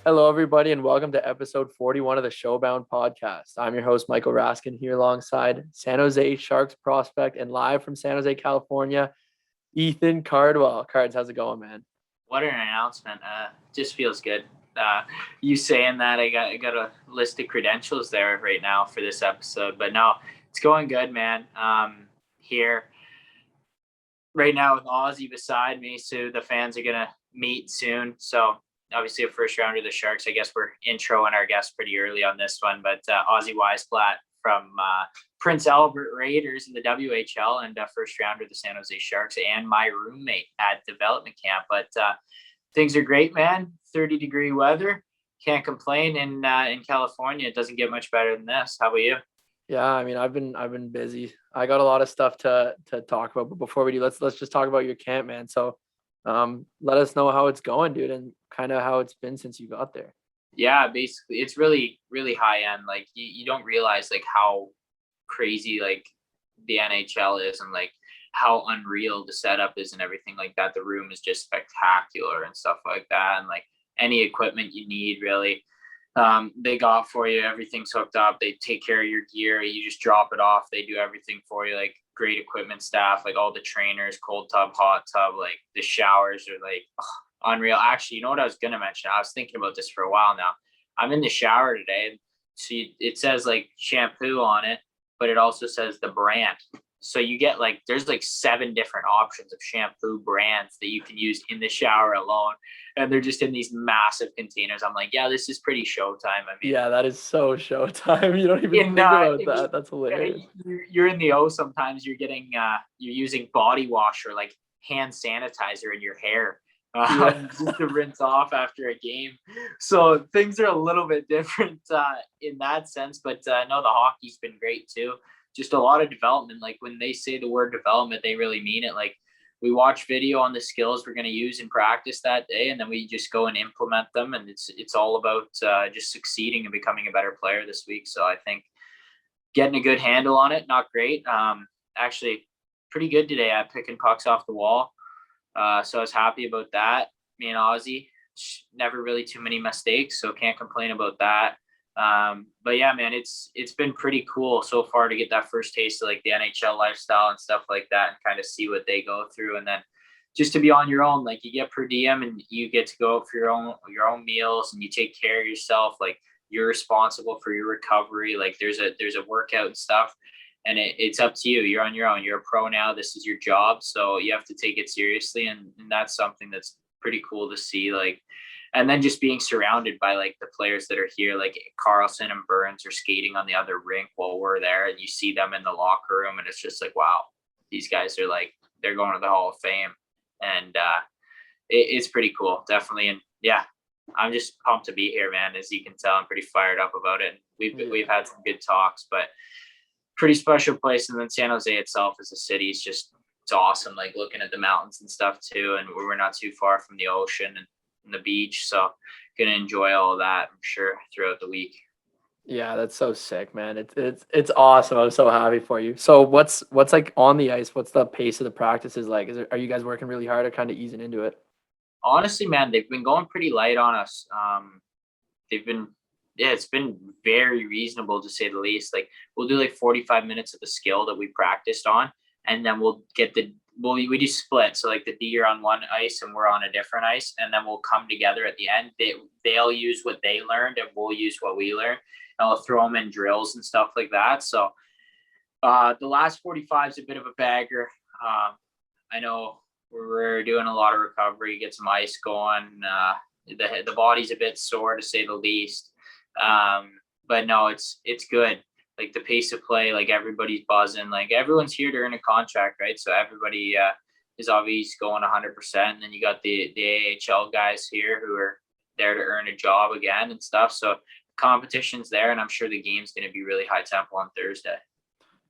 Hello, everybody, and welcome to episode 41 of the Showbound podcast. I'm your host, Michael Raskin, here alongside San Jose Sharks prospect and live from San Jose, California, Ethan Cardwell. Cards, how's it going, man? What an announcement. Just feels good. You saying that, I got a list of credentials there right now for this episode. But no, it's going good, man. Here right now with Ozzy beside me, so the fans are gonna meet soon. So obviously a first rounder of the Sharks. I guess we're introing our guests pretty early on this one, but Ozzy Wiesblatt from Prince Albert Raiders in the WHL and first rounder of the San Jose Sharks and my roommate at development camp. But things are great, man. 30-degree weather. Can't complain. In California, it doesn't get much better than this. How about you? Yeah, I mean, I've been busy. I got a lot of stuff to talk about, but before we do, let's just talk about your camp, man. So, let us know how it's going, dude, and kind of how it's been since you got there. Yeah, basically, it's really, really high end. Like you don't realize like how crazy like the NHL is and like how unreal the setup is and everything like that. The room is just spectacular and stuff like that. And like any equipment you need, really, they got for you. Everything's hooked up. They take care of your gear. You just drop it off. They do everything for you. Like great equipment staff, like all the trainers, cold tub, hot tub, like the showers are like unreal. Actually, you know what I was gonna mention? I was thinking about this for a while now. I'm in the shower today. See, it says like shampoo on it, but it also says the brand. So you get like there's like 7 different options of shampoo brands that you can use in the shower alone, and they're just in these massive containers. I'm like, yeah, this is pretty showtime. I mean, Yeah, that is so showtime. You don't even in think about that. That's hilarious. you're in the O sometimes. You're getting you're using body wash or like hand sanitizer in your hair Yeah. just to rinse off after a game. So things are a little bit different in that sense. But no, the hockey's been great too. Just a lot of development. Like when they say the word development, they really mean it. Like we watch video on the skills we're going to use in practice that day, and then we just go and implement them. And it's all about just succeeding and becoming a better player this week. So I think getting a good handle on it, not great. Actually, pretty good today at picking pucks off the wall. So I was happy about that. Me and Ozzy, never really too many mistakes, so can't complain about that. But yeah, man, it's been pretty cool so far to get that first taste of like the NHL lifestyle and stuff like that, and kind of see what they go through, and then just to be on your own. Like you get per diem, and you get to go out for your own meals, and you take care of yourself. Like you're responsible for your recovery. Like there's a workout and stuff, and it's up to you. You're on your own. You're a pro now. This is your job, so you have to take it seriously, and that's something that's pretty cool to see. Like, and then just being surrounded by like the players that are here, like Carlson and Burns are skating on the other rink while we're there, and you see them in the locker room, and it's just like, wow, these guys are like they're going to the Hall of Fame, and it's pretty cool, definitely. And yeah, I'm just pumped to be here, man. As you can tell, I'm pretty fired up about it. We've had some good talks, but pretty special place. And then San Jose itself as a city is just it's awesome. Like looking at the mountains and stuff too, and we're not too far from the ocean and the beach, so gonna enjoy all of that, I'm sure, throughout the week. Yeah, that's so sick, man. It's awesome. I'm so happy for you. So what's like on the ice? What's the pace of the practices like? Are you guys working really hard or kind of easing into it? Honestly, man, they've been going pretty light on us. They've been yeah, it's been very reasonable to say the least. Like we'll do like 45 minutes of the skill that we practiced on, and then we do split. So like the D are on one ice and we're on a different ice, and then we'll come together at the end. They'll use what they learned and we'll use what we learned, and we'll throw them in drills and stuff like that. So the last 45 is a bit of a bagger. I know we're doing a lot of recovery, get some ice going. The body's a bit sore to say the least. But no, it's good. Like the pace of play, like everybody's buzzing. Like everyone's here to earn a contract, right? So everybody is obviously going 100%. And then you got the AHL guys here who are there to earn a job again and stuff. So competition's there, and I'm sure the game's going to be really high tempo on Thursday.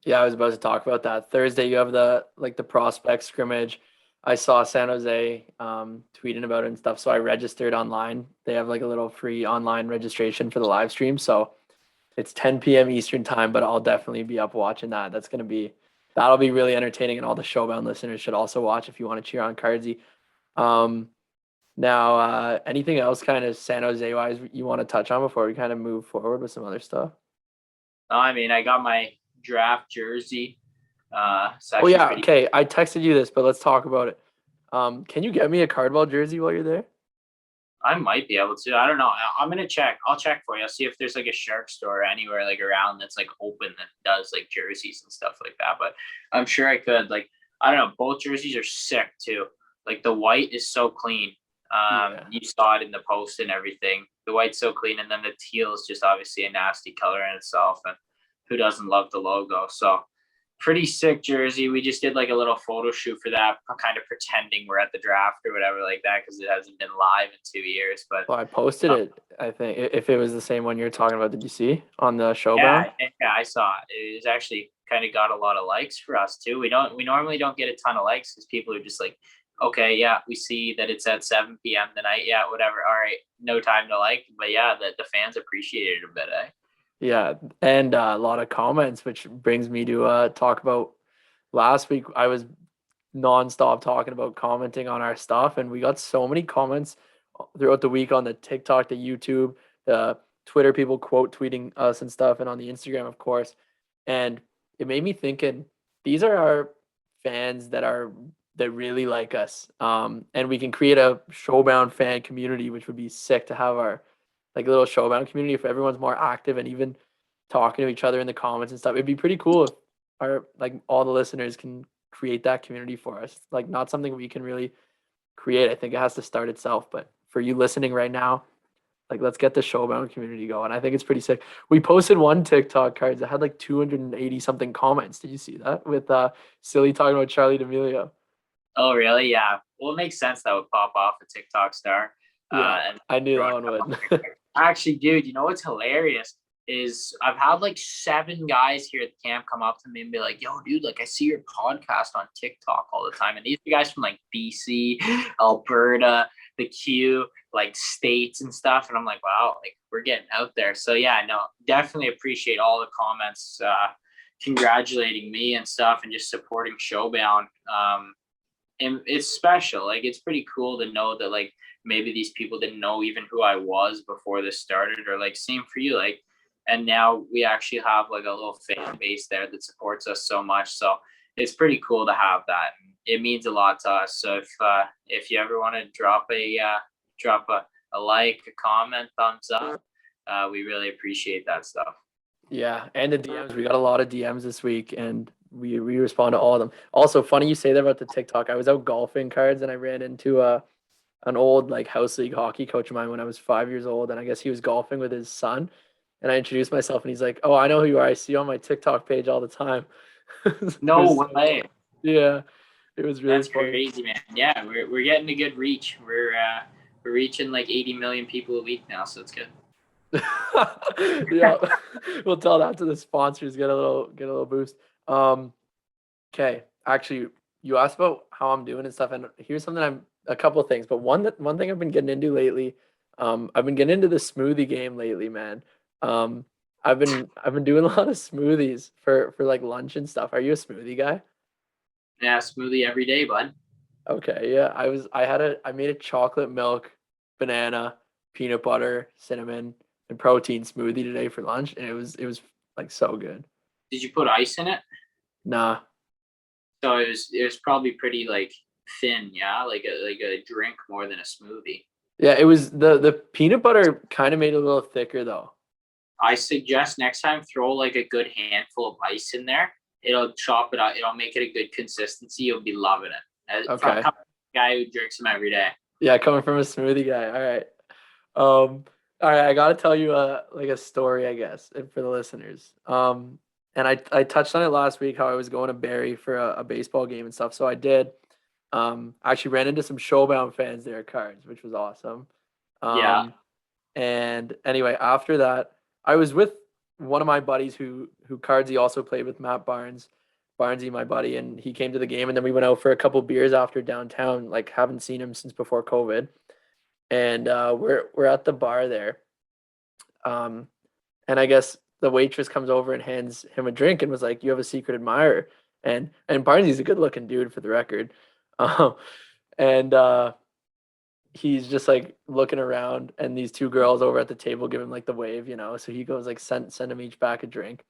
Yeah, I was about to talk about that. Thursday, you have the prospect scrimmage. I saw San Jose tweeting about it and stuff, so I registered online. They have like a little free online registration for the live stream. So it's 10 p.m. Eastern time, but I'll definitely be up watching that. That'll be really entertaining, and all the Showbound listeners should also watch if you want to cheer on Cardsy. Um, Now, anything else kind of San Jose wise you want to touch on before we kind of move forward with some other stuff? I mean, I got my draft jersey. It's Oh actually yeah, pretty. okay. I texted you this, but let's talk about it. Can you get me a Cardwell jersey while you're there? I might be able to. I don't know. I'm gonna check. I'll check for you. I'll see if there's like a Shark store anywhere like around that's like open that does like jerseys and stuff like that. But I'm sure I could. Like I don't know. Both jerseys are sick too. Like the white is so clean. Yeah. You saw it in the post and everything. The white's so clean, and then the teal is just obviously a nasty color in itself. And who doesn't love the logo? So pretty sick jersey. We just did like a little photo shoot for that, kind of pretending we're at the draft or whatever like that because it hasn't been live in 2 years. But Well, I posted it, I think. If it was the same one you're talking about, did you see on the Showbound? yeah, I saw it. It was actually kind of got a lot of likes for us too. We normally don't get a ton of likes because people are just like, okay, yeah, we see that it's at 7 p.m. tonight. Yeah, whatever. All right, no time to like. But yeah, the fans appreciated it a bit. Eh? Yeah, and a lot of comments, which brings me to talk about last week. I was nonstop talking about commenting on our stuff, and we got so many comments throughout the week on the TikTok, the YouTube, the Twitter, people quote tweeting us and stuff, and on the Instagram, of course. And it made me thinking, these are our fans that really like us. And we can create a Showbound fan community, which would be sick to have our like little Showbound community if everyone's more active and even talking to each other in the comments and stuff. It'd be pretty cool if our like all the listeners can create that community for us. Like not something we can really create. I think it has to start itself. But for you listening right now, like let's get the Showbound community going. I think it's pretty sick. We posted one TikTok cards that had like 280 something comments. Did you see that? With Silly talking about Charlie D'Amelio. Oh, really? Yeah. Well, it makes sense that would pop off a TikTok star. Yeah, And I knew that one would. actually, dude, you know what's hilarious is I've had like 7 guys here at the camp come up to me and be like, "Yo, dude, like I see your podcast on TikTok all the time." And these are guys from like BC, Alberta, the Q, like states and stuff. And I'm like, wow, like we're getting out there. So yeah, no, definitely appreciate all the comments, congratulating me and stuff, and just supporting Showbound. And it's special. Like it's pretty cool to know that like maybe these people didn't know even who I was before this started, or like same for you. Like, and now we actually have like a little fan base there that supports us so much. So it's pretty cool to have that. It means a lot to us. So if you ever want to drop a like, a comment, thumbs up, we really appreciate that stuff. Yeah, and the DMs. We got a lot of DMs this week, and we respond to all of them. Also, funny you say that about the TikTok. I was out golfing cards, and I ran into an old like house league hockey coach of mine when I was 5 years old, and I guess he was golfing with his son. And I introduced myself, and he's like, "Oh, I know who you are. I see you on my TikTok page all the time." It No was so way. funny. Yeah, it was really That's funny. crazy, man. Yeah, we're getting a good reach. We're reaching like 80 million people a week now, so it's good. Yeah, we'll tell that to the sponsors. Get a little boost. Okay. Actually, you asked about how I'm doing and stuff, and here's something a couple of things, but one thing I've been getting into lately, I've been getting into the smoothie game lately, man. Um, I've been doing a lot of smoothies for like lunch and stuff. Are you a smoothie guy? Yeah, smoothie every day, bud. Okay, yeah. I made a chocolate milk, banana, peanut butter, cinnamon, and protein smoothie today for lunch, and it was like so good. Did you put ice in it? Nah. So it was probably pretty like thin, yeah, like a drink more than a smoothie. Yeah, it was the peanut butter kind of made it a little thicker though. I suggest next time throw like a good handful of ice in there. It'll chop it out. It'll make it a good consistency. You'll be loving it. From Okay. a guy who drinks them every day. Yeah, coming from a smoothie guy. All right. All right, I gotta tell you like a story, I guess, and for the listeners. And I touched on it last week how I was going to Barrie for a baseball game and stuff. So I did. I actually ran into some Showbound fans there at Cards, which was awesome. Yeah. Um, and anyway, after that, I was with one of my buddies who Cardsy also played with Matt Barnes, Barnesy, my buddy, and he came to the game, and then we went out for a couple beers after downtown. Like haven't seen him since before COVID, and we're at the bar there. Um, and I guess the waitress comes over and hands him a drink and was like, "You have a secret admirer." And Barnesy's a good looking dude for the record. Um, and he's just like looking around, and these two girls over at the table give him like the wave, so he goes like send them each back a drink,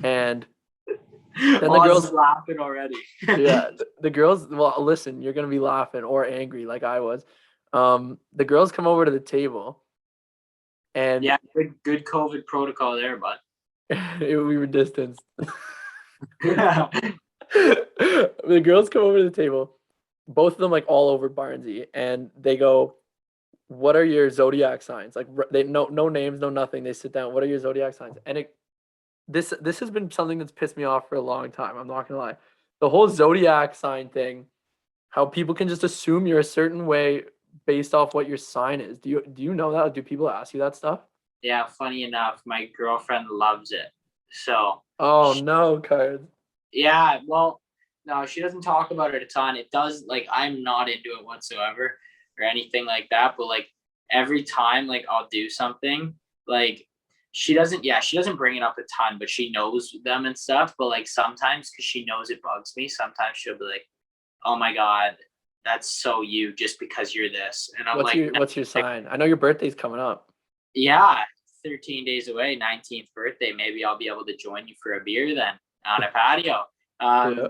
and then the Oz girls, is laughing already. yeah, the girls, well, listen, you're gonna be laughing or angry like I was. The girls come over to the table, and Yeah, good COVID protocol there, bud. we were distanced. The girls come over to the table, both of them like all over Barnsey, and they go, "What are your zodiac signs?" Like they no names, no nothing. They sit down. What are your zodiac signs? And this has been something that's pissed me off for a long time. I'm not gonna lie. The whole zodiac sign thing, how people can just assume you're a certain way based off what your sign is. Do you know that? Do people ask you that stuff? Yeah, funny enough, my girlfriend loves it. So Oh no, cards. yeah, well, no, she doesn't talk about it a ton. It does, like, I'm not into it whatsoever or anything like that. But like every time, like, I'll do something, like, she doesn't bring it up a ton, but she knows them and stuff. But like sometimes, because she knows it bugs me, sometimes she'll be like, "Oh my god, that's so you, just because you're this," and I'm What's like, your what's your sign? I know your birthday's coming up. yeah, 13 days away, 19th birthday. Maybe I'll be able to join you for a beer then on a patio. Yeah.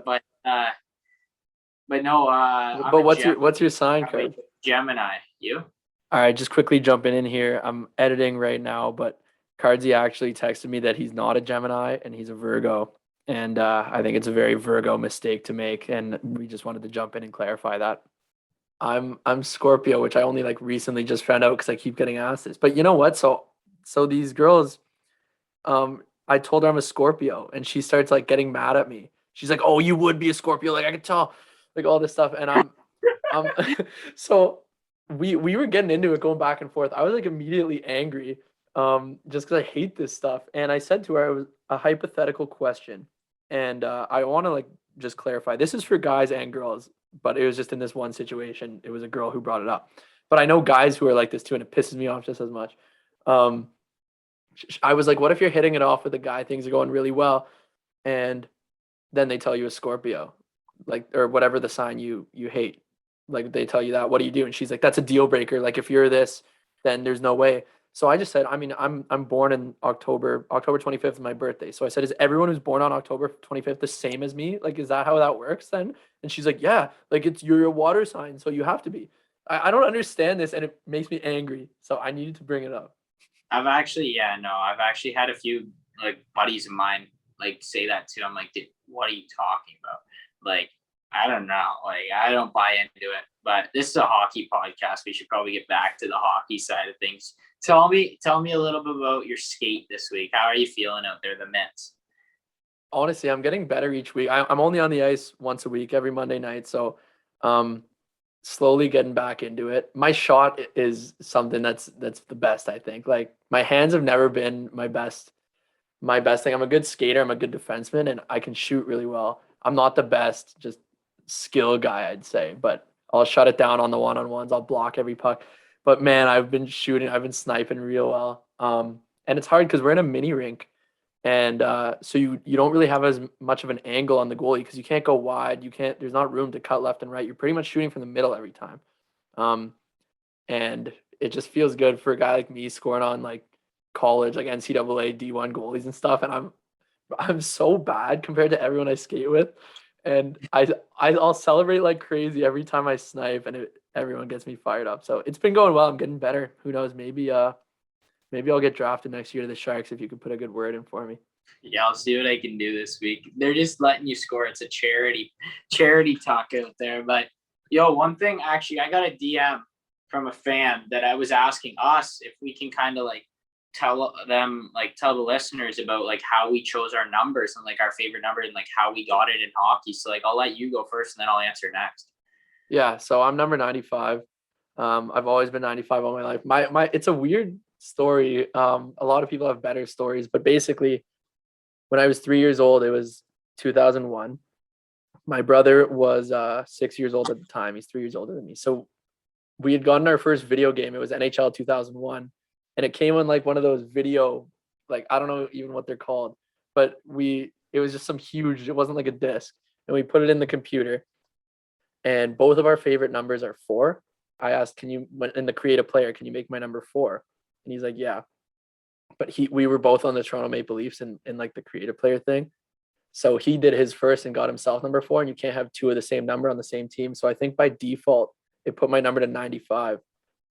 But no, I'm But a what's your sign, card? Gemini. You? All right, just quickly jumping in here. I'm editing right now, but Cardsy actually texted me that he's not a Gemini and he's a Virgo. And I think it's a very Virgo mistake to make. And we just wanted to jump in and clarify that. I'm Scorpio, which I only like recently just found out because I keep getting asked this. But you know what? So these girls, I told her I'm a Scorpio, and she starts like getting mad at me. She's like, "Oh, you would be a Scorpio, like I could tell," like all this stuff. And I'm so we were getting into it, going back and forth. I was like immediately angry, just because I hate this stuff. And I said to her, it was a hypothetical question, and I want to like just clarify. This is for guys and girls, but it was just in this one situation. It was a girl who brought it up, but I know guys who are like this too, and it pisses me off just as much. Um, I was like, what if you're hitting it off with a guy, things are going really well, and then they tell you a Scorpio, like, or whatever the sign you hate, like they tell you that, what do you do? And she's like, that's a deal breaker. Like if you're this, then there's no way. So I just said, I mean, I'm born in October 25th is my birthday. So I said, is everyone who's born on October 25th the same as me? Like, is that how that works then? And she's like, yeah, like you're a water sign, so you have to be. I don't understand this, and it makes me angry. So I needed to bring it up. I've actually had a few like buddies of mine like say that too. I'm like, dude, what are you talking about? Like, I don't know. Like, I don't buy into it. But this is a hockey podcast. We should probably get back to the hockey side of things. Tell me a little bit about your skate this week. How are you feeling out there, the Mets? Honestly, I'm getting better each week. I'm only on the ice once a week, every Monday night. So, um, slowly getting back into it. My shot is something that's the best, I think. Like my hands have never been my best thing. I'm a good skater, I'm a good defenseman, and I can shoot really well. I'm not the best just skill guy, I'd say, but I'll shut it down on the one-on-ones. I'll block every puck. But man, I've been sniping real well. And it's hard because we're in a mini rink, and so you don't really have as much of an angle on the goalie because you can't go wide. You can't. There's not room to cut left and right. You're pretty much shooting from the middle every time, um, and it just feels good for a guy like me scoring on like college, like NCAA D1 goalies and stuff. And I'm so bad compared to everyone I skate with, and I'll celebrate like crazy every time I snipe, and everyone gets me fired up. So it's been going well. I'm getting better. Who knows? Maybe I'll get drafted next year to the Sharks if you could put a good word in for me. Yeah, I'll see what I can do this week. They're just letting you score. It's a charity talk out there. But yo, one thing actually, I got a DM from a fan that I was asking us if we can kind of like tell the listeners about like how we chose our numbers and like our favorite number and like how we got it in hockey. So like I'll let you go first and then I'll answer next. Yeah, so I'm number 95. I've always been 95 all my life. My it's a weird story. A lot of people have better stories, but basically when I was 3 years old, it was 2001. My brother was 6 years old at the time. He's 3 years older than me. So we had gotten our first video game. It was NHL 2001, and it came on like one of those video, like I don't know even what they're called, but it was just some huge. It wasn't like a disc, and we put it in the computer. And both of our favorite numbers are four. I asked, can you, in the create a player, can you make my number 4? And he's like, yeah. But we were both on the Toronto Maple Leafs in like the creative player thing. So he did his first and got himself number 4, and you can't have 2 of the same number on the same team. So I think by default, it put my number to 95.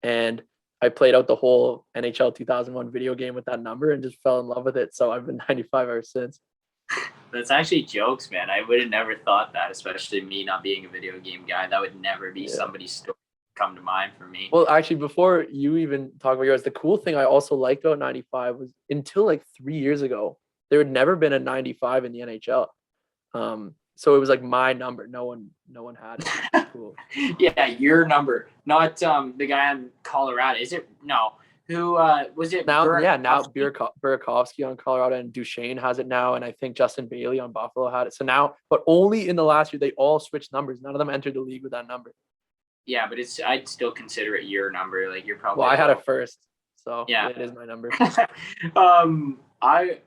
And I played out the whole NHL 2001 video game with that number and just fell in love with it. So I've been 95 ever since. That's actually jokes, man. I would have never thought that, especially me not being a video game guy. That would never be somebody's story come to mind for me. Well, actually, before you even talk about yours, the cool thing I also liked about 95 was until like 3 years ago, there had never been a 95 in the NHL. So it was like my number. No one had it. Cool. Yeah, your number, not the guy in Colorado. Is it? No. Who was it? Now Burakovsky on Colorado, and Duchesne has it now, and I think Justin Bailey on Buffalo had it. So now, but only in the last year, they all switched numbers. None of them entered the league with that number. Yeah, but I'd still consider it your number. Like, you're probably. Well, I had it first, so yeah, it is my number.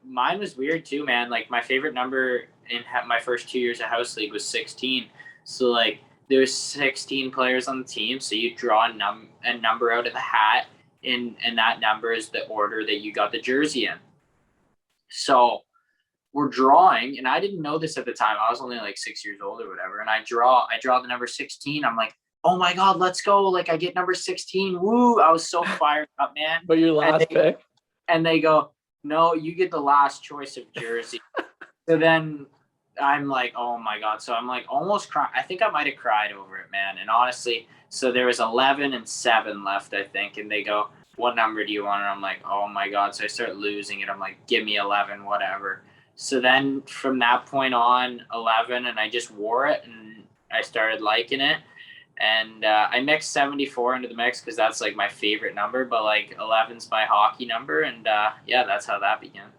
Mine was weird too, man. Like, my favorite number in my first 2 years of house league was 16. So like, there's 16 players on the team, so you draw a number out of the hat, and that number is the order that you got the jersey in. So we're drawing, and I didn't know this at the time. I was only like 6 years old or whatever, and I draw the number 16. I'm like, oh my God, let's go. Like, I get number 16. Woo. I was so fired up, man. But your last pick? And they go, no, you get the last choice of jersey. So then I'm like, oh my God. So I'm like almost crying. I think I might have cried over it, man. And honestly, so there was 11 and 7 left, I think. And they go, what number do you want? And I'm like, oh my God. So I start losing it. I'm like, give me 11, whatever. So then from that point on, 11, and I just wore it, and I started liking it. And I mixed 74 into the mix because that's like my favorite number, but like 11's my hockey number. And yeah, that's how that began.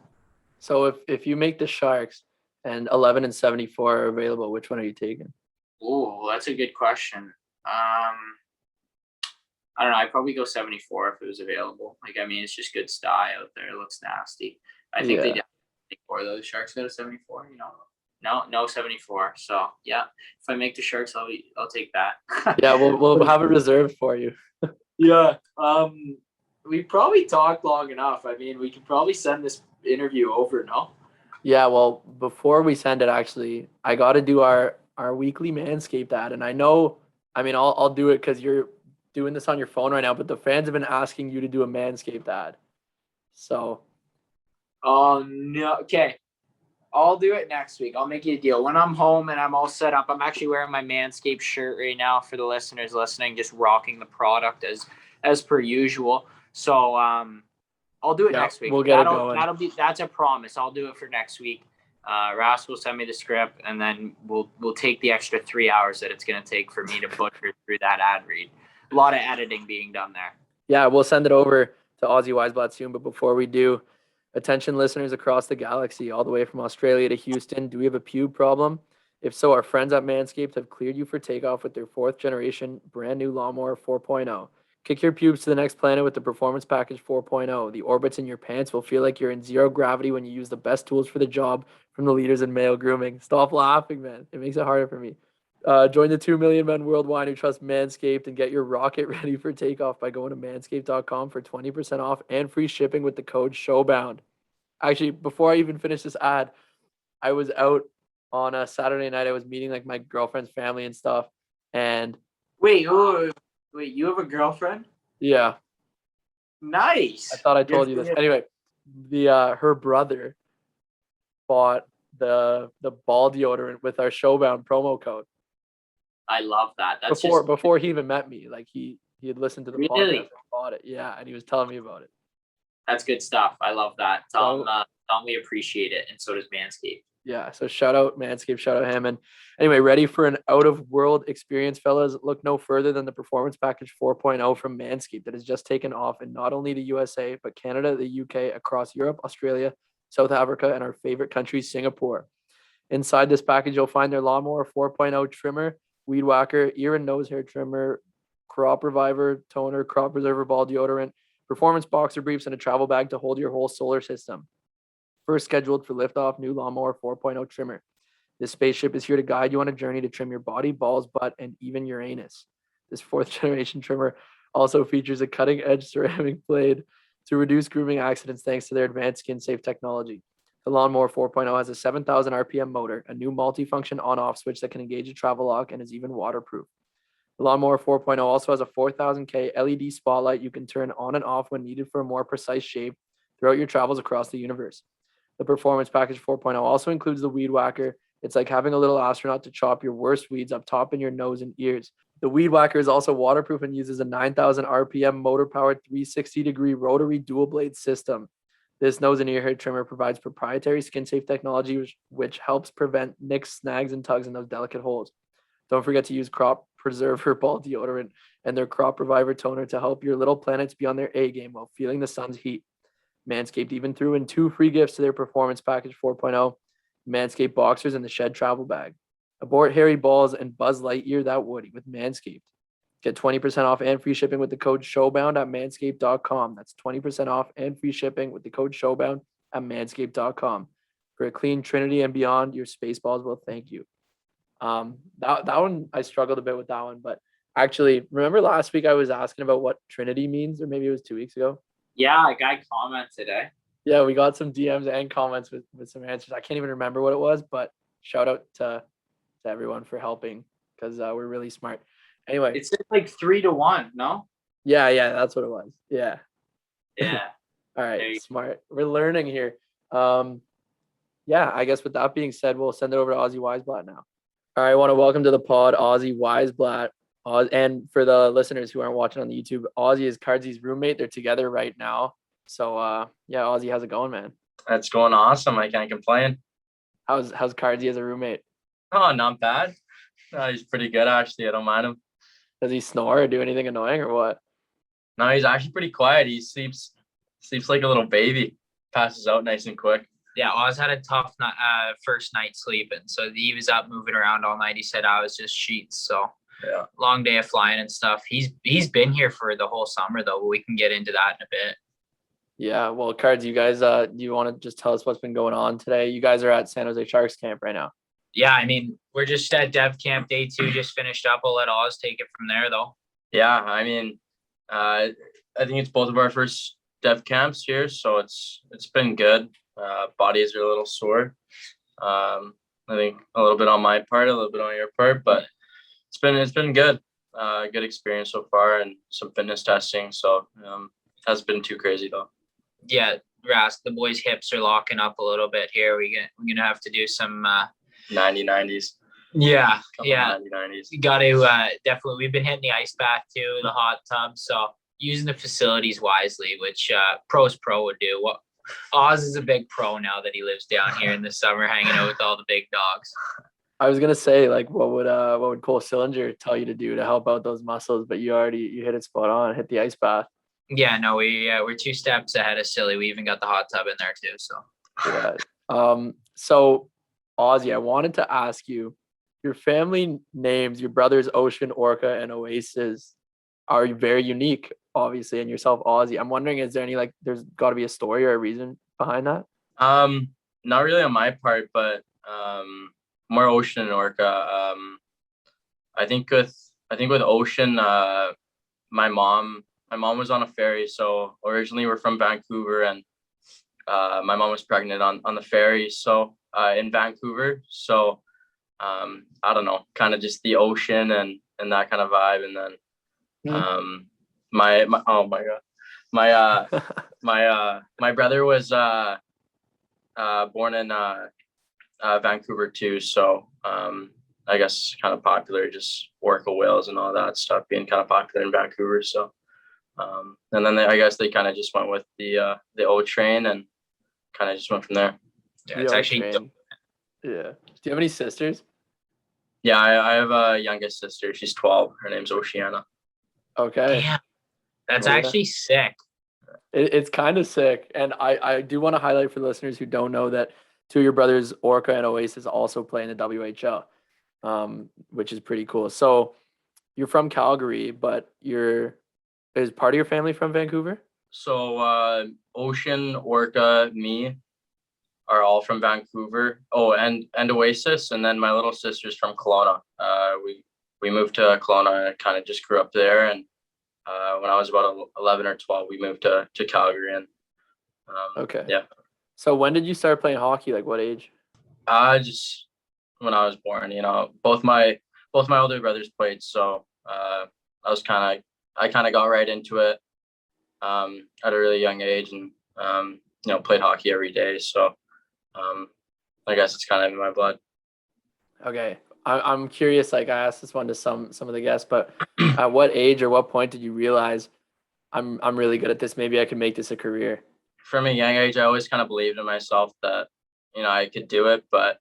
So if you make the Sharks and 11 and 74 are available, which one are you taking? Oh, that's a good question. I don't know. I'd probably go 74 if it was available. Like, I mean, it's just good style out there. It looks nasty. I think they did 74 though. The Sharks go to 74, you know. No 74. So yeah, if I make the Sharks, I'll take that. Yeah, we'll have it reserved for you. Yeah. We probably talked long enough. I mean, we could probably send this interview over, no? Yeah, well, before we send it, actually, I got to do our weekly Manscaped ad, and I know, I mean, I'll do it because you're doing this on your phone right now, but the fans have been asking you to do a Manscaped ad. So. Oh no. Okay. I'll do it next week. I'll make you a deal. When I'm home and I'm all set up, I'm actually wearing my Manscaped shirt right now for the listeners listening, just rocking the product as per usual. So I'll do it next week. We'll get it going. That's a promise. I'll do it for next week. Rask will send me the script, and then we'll take the extra 3 hours that it's going to take for me to butcher through that ad read. A lot of editing being done there. Yeah, we'll send it over to Ozzy Wiesblatt soon, but before we do, attention listeners across the galaxy, all the way from Australia to Houston, do we have a pube problem? If so, our friends at Manscaped have cleared you for takeoff with their 4th generation brand new Lawnmower 4.0. Kick your pubes to the next planet with the Performance Package 4.0. The orbits in your pants will feel like you're in zero gravity when you use the best tools for the job from the leaders in male grooming. Stop laughing, man. It makes it harder for me. Join the 2 million men worldwide who trust Manscaped and get your rocket ready for takeoff by going to manscaped.com for 20% off and free shipping with the code SHOWBOUND. Actually, before I even finish this ad, I was out on a Saturday night. I was meeting like my girlfriend's family and stuff. And wait, you have a girlfriend? Yeah. Nice. I thought I told you this. Anyway, her brother bought the ball deodorant with our Showbound promo code. I love that. That's before he even met me. Like he had listened to the podcast and bought it. Yeah, and he was telling me about it. That's good stuff. I love that. Tom, we appreciate it, and so does Manscaped. Yeah, so shout out Manscaped, shout out him. And anyway, ready for an out-of-world experience, fellas? Look no further than the Performance Package 4.0 from Manscaped that has just taken off in not only the USA, but Canada, the UK, across Europe, Australia, South Africa, and our favorite country, Singapore. Inside this package, you'll find their Lawnmower 4.0 trimmer, Weed Whacker, ear and nose hair trimmer, Crop Reviver, toner, Crop Preserver ball deodorant, performance boxer briefs, and a travel bag to hold your whole solar system. First scheduled for liftoff, new Lawnmower 4.0 trimmer. This spaceship is here to guide you on a journey to trim your body, balls, butt, and even your anus. This fourth generation trimmer also features a cutting edge ceramic blade to reduce grooming accidents thanks to their advanced skin safe technology. The Lawnmower 4.0 has a 7,000 RPM motor, a new multi-function on-off switch that can engage a travel lock, and is even waterproof. The Lawnmower 4.0 also has a 4000K LED spotlight you can turn on and off when needed for a more precise shape throughout your travels across the universe. The Performance Package 4.0 also includes the Weed Whacker. It's like having a little astronaut to chop your worst weeds up top in your nose and ears. The Weed Whacker is also waterproof and uses a 9,000 RPM motor-powered 360-degree rotary dual-blade system. This nose and ear hair trimmer provides proprietary skin-safe technology, which helps prevent nicks, snags, and tugs in those delicate holes. Don't forget to use Crop Preserver Ball Deodorant and their Crop Reviver Toner to help your little planets be on their A game while feeling the sun's heat. Manscaped even threw in 2 free gifts to their Performance Package 4.0, Manscaped Boxers and the Shed Travel Bag. Abort hairy balls and Buzz Lightyear that Woody with Manscaped. Get 20% off and free shipping with the code SHOWBOUND at manscaped.com. That's 20% off and free shipping with the code SHOWBOUND at manscaped.com. For a clean Trinity and beyond, your space balls will thank you. That one, I struggled a bit with that one, but actually, remember last week I was asking about what Trinity means, or maybe it was 2 weeks ago? Yeah, a guy commented, eh? Yeah, we got some DMs and comments with some answers. I can't even remember what it was, but shout out to everyone for helping, because we're really smart. Anyway, It's like 3-1, no? yeah, that's what it was. Yeah. Yeah. All right, smart. We're learning here. Yeah, I guess with that being said, we'll send it over to Ozzy Wiesblatt now. All right, I want to welcome to the pod Ozzy Wiesblatt. And for the listeners who aren't watching on the YouTube, Ozzy is Cardsy's roommate. They're together right now. So yeah, Ozzy, how's it going, man? It's going awesome. I can't complain. How's Cardsy as a roommate? Oh, not bad. He's pretty good, actually. I don't mind him. Does he snore or do anything annoying or what? No, he's actually pretty quiet. He sleeps like a little baby. Passes out nice and quick. Yeah, Oz had a tough first night sleeping, so he was up moving around all night. He said I was just sheets, so yeah, long day of flying and stuff. He's been here for the whole summer though, but we can get into that in a bit. Yeah, well, Cards, you guys, do you want to just tell us what's been going on today? You guys are at San Jose Sharks camp right now. Yeah, I mean, we're just at Dev Camp Day 2, just finished up. I'll let Oz take it from there though. Yeah, I mean, I think it's both of our first Dev camps here, so it's been good. Bodies are a little sore. I think a little bit on my part, a little bit on your part, but it's been good. Good experience so far, and some fitness testing. So hasn't been too crazy though. Yeah, Rask, the boys' hips are locking up a little bit here. We're gonna have to do some 90s. Yeah. 90s. You got to definitely. We've been hitting the ice bath too, the hot tub. So using the facilities wisely, which pro would do. What Oz is a big pro now that he lives down here in the summer, hanging out with all the big dogs. I was gonna say, like, what would Cole Sillinger tell you to do to help out those muscles? But you hit it spot on. Hit the ice bath. Yeah, no, we're 2 steps ahead of Silly. We even got the hot tub in there too. So yeah. So Ozzy, I wanted to ask you, your family names, your brothers Ocean, Orca, and Oasis, are very unique, obviously, and yourself, Ozzy. I'm wondering, is there any, like, there's got to be a story or a reason behind that? Not really on my part, but more Ocean and Orca. I think with Ocean, my mom was on a ferry. So originally we're from Vancouver, and my mom was pregnant on the ferry. So in Vancouver. So I don't know, kind of just the ocean and that kind of vibe. And then my oh my god, my brother was born in Vancouver too. So I guess kind of popular, just orca whales and all that stuff being kind of popular in Vancouver. So and then I guess they kind of just went with the O train and kind of just went from there. Yeah, it's actually yeah. Do you have any sisters? Yeah, I have a youngest sister. She's 12. Her name's Oceana. Okay. Damn. That's actually sick. It's kind of sick. And I do want to highlight for the listeners who don't know that 2 of your brothers, Orca and Oasis, also play in the WHL, which is pretty cool. So you're from Calgary, but is part of your family from Vancouver? So Ocean, Orca, me are all from Vancouver. Oh, and Oasis, and then my little sister's from Kelowna. we moved to Kelowna and kind of just grew up there. And when I was about 11 or 12, we moved to Calgary. And Okay. yeah. So when did you start playing hockey? Like what age? Just when I was born, both my older brothers played. So I kind of got right into it at a really young age, and played hockey every day. So I guess it's kind of in my blood. Okay. I'm curious, like I asked this one to some of the guests, but at what age or what point did you realize I'm really good at this? Maybe I can make this a career. From a young age, I always kind of believed in myself that, I could do it. But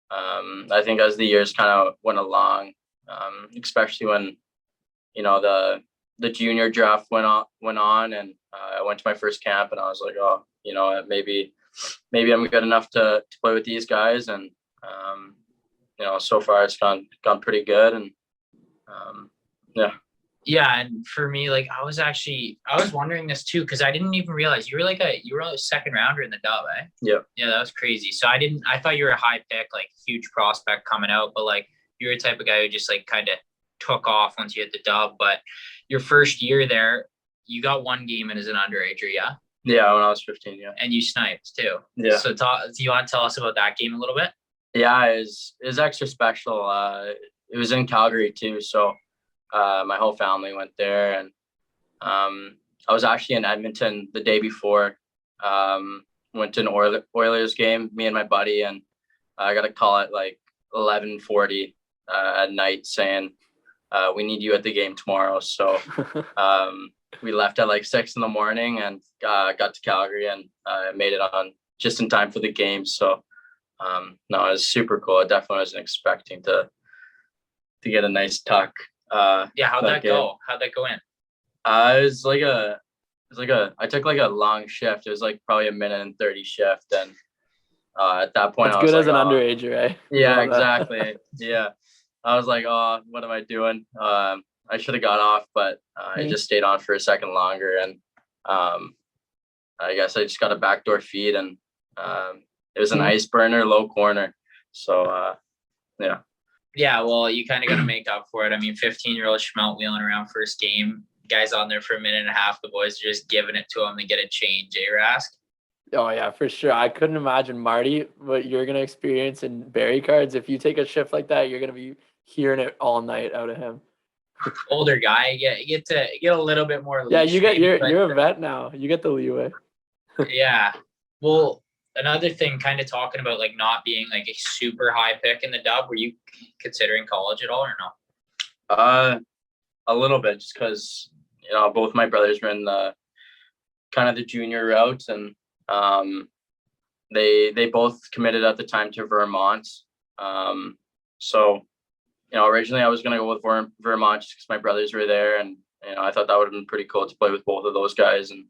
I think as the years kind of went along, especially when, the junior draft went on and I went to my first camp, and I was like, oh, maybe I'm good enough to play with these guys. And, so far it's gone pretty good. And yeah. Yeah, and for me, like I was wondering this too, because I didn't even realize you were a second rounder in the dub, eh? Yeah. Yeah, that was crazy. So I thought you were a high pick, like huge prospect coming out, but like you're a type of guy who just like kind of took off once you hit the dub. But your first year there, you got one game in as an underager, yeah? Yeah, when I was 15, yeah. And you sniped too. Yeah. So do you want to tell us about that game a little bit? Yeah, it was extra special. It was in Calgary too, so my whole family went there, and I was actually in Edmonton the day before. Went to an Oilers game, me and my buddy, and I got a call at like 11:40 at night saying, we need you at the game tomorrow. So we left at like 6 a.m. and got to Calgary, and made it on just in time for the game. So no, it was super cool. I definitely wasn't expecting to get a nice tuck. Yeah, how'd that go? How'd that go in? I took like a long shift. It was like probably a minute and 30 shift, and at that point, It's I was good as like, an underager, right? Yeah, exactly. Yeah, I was like, oh, what am I doing? I should have got off, but I just stayed on for a second longer, and I guess I just got a backdoor feed, and it was an ice burner, low corner. So yeah. Yeah, well, you kind of got to make up for it. I mean, 15-year-old Schmelt wheeling around first game. Guys on there for a minute and a half. The boys are just giving it to him to get a change, eh, Rask? Oh, yeah, for sure. I couldn't imagine, Marty, what you're going to experience in Barrie Cards. If you take a shift like that, you're going to be hearing it all night out of him. Older guy, you get to get a little bit more. Yeah, you're a vet now. You get the leeway. Yeah. Well, another thing, kind of talking about like not being like a super high pick in the dub. Were you considering college at all or no? A little bit, just because both my brothers were in the kind of the junior route, and they both committed at the time to Vermont. So originally I was gonna go with Vermont just because my brothers were there, and I thought that would have been pretty cool to play with both of those guys. And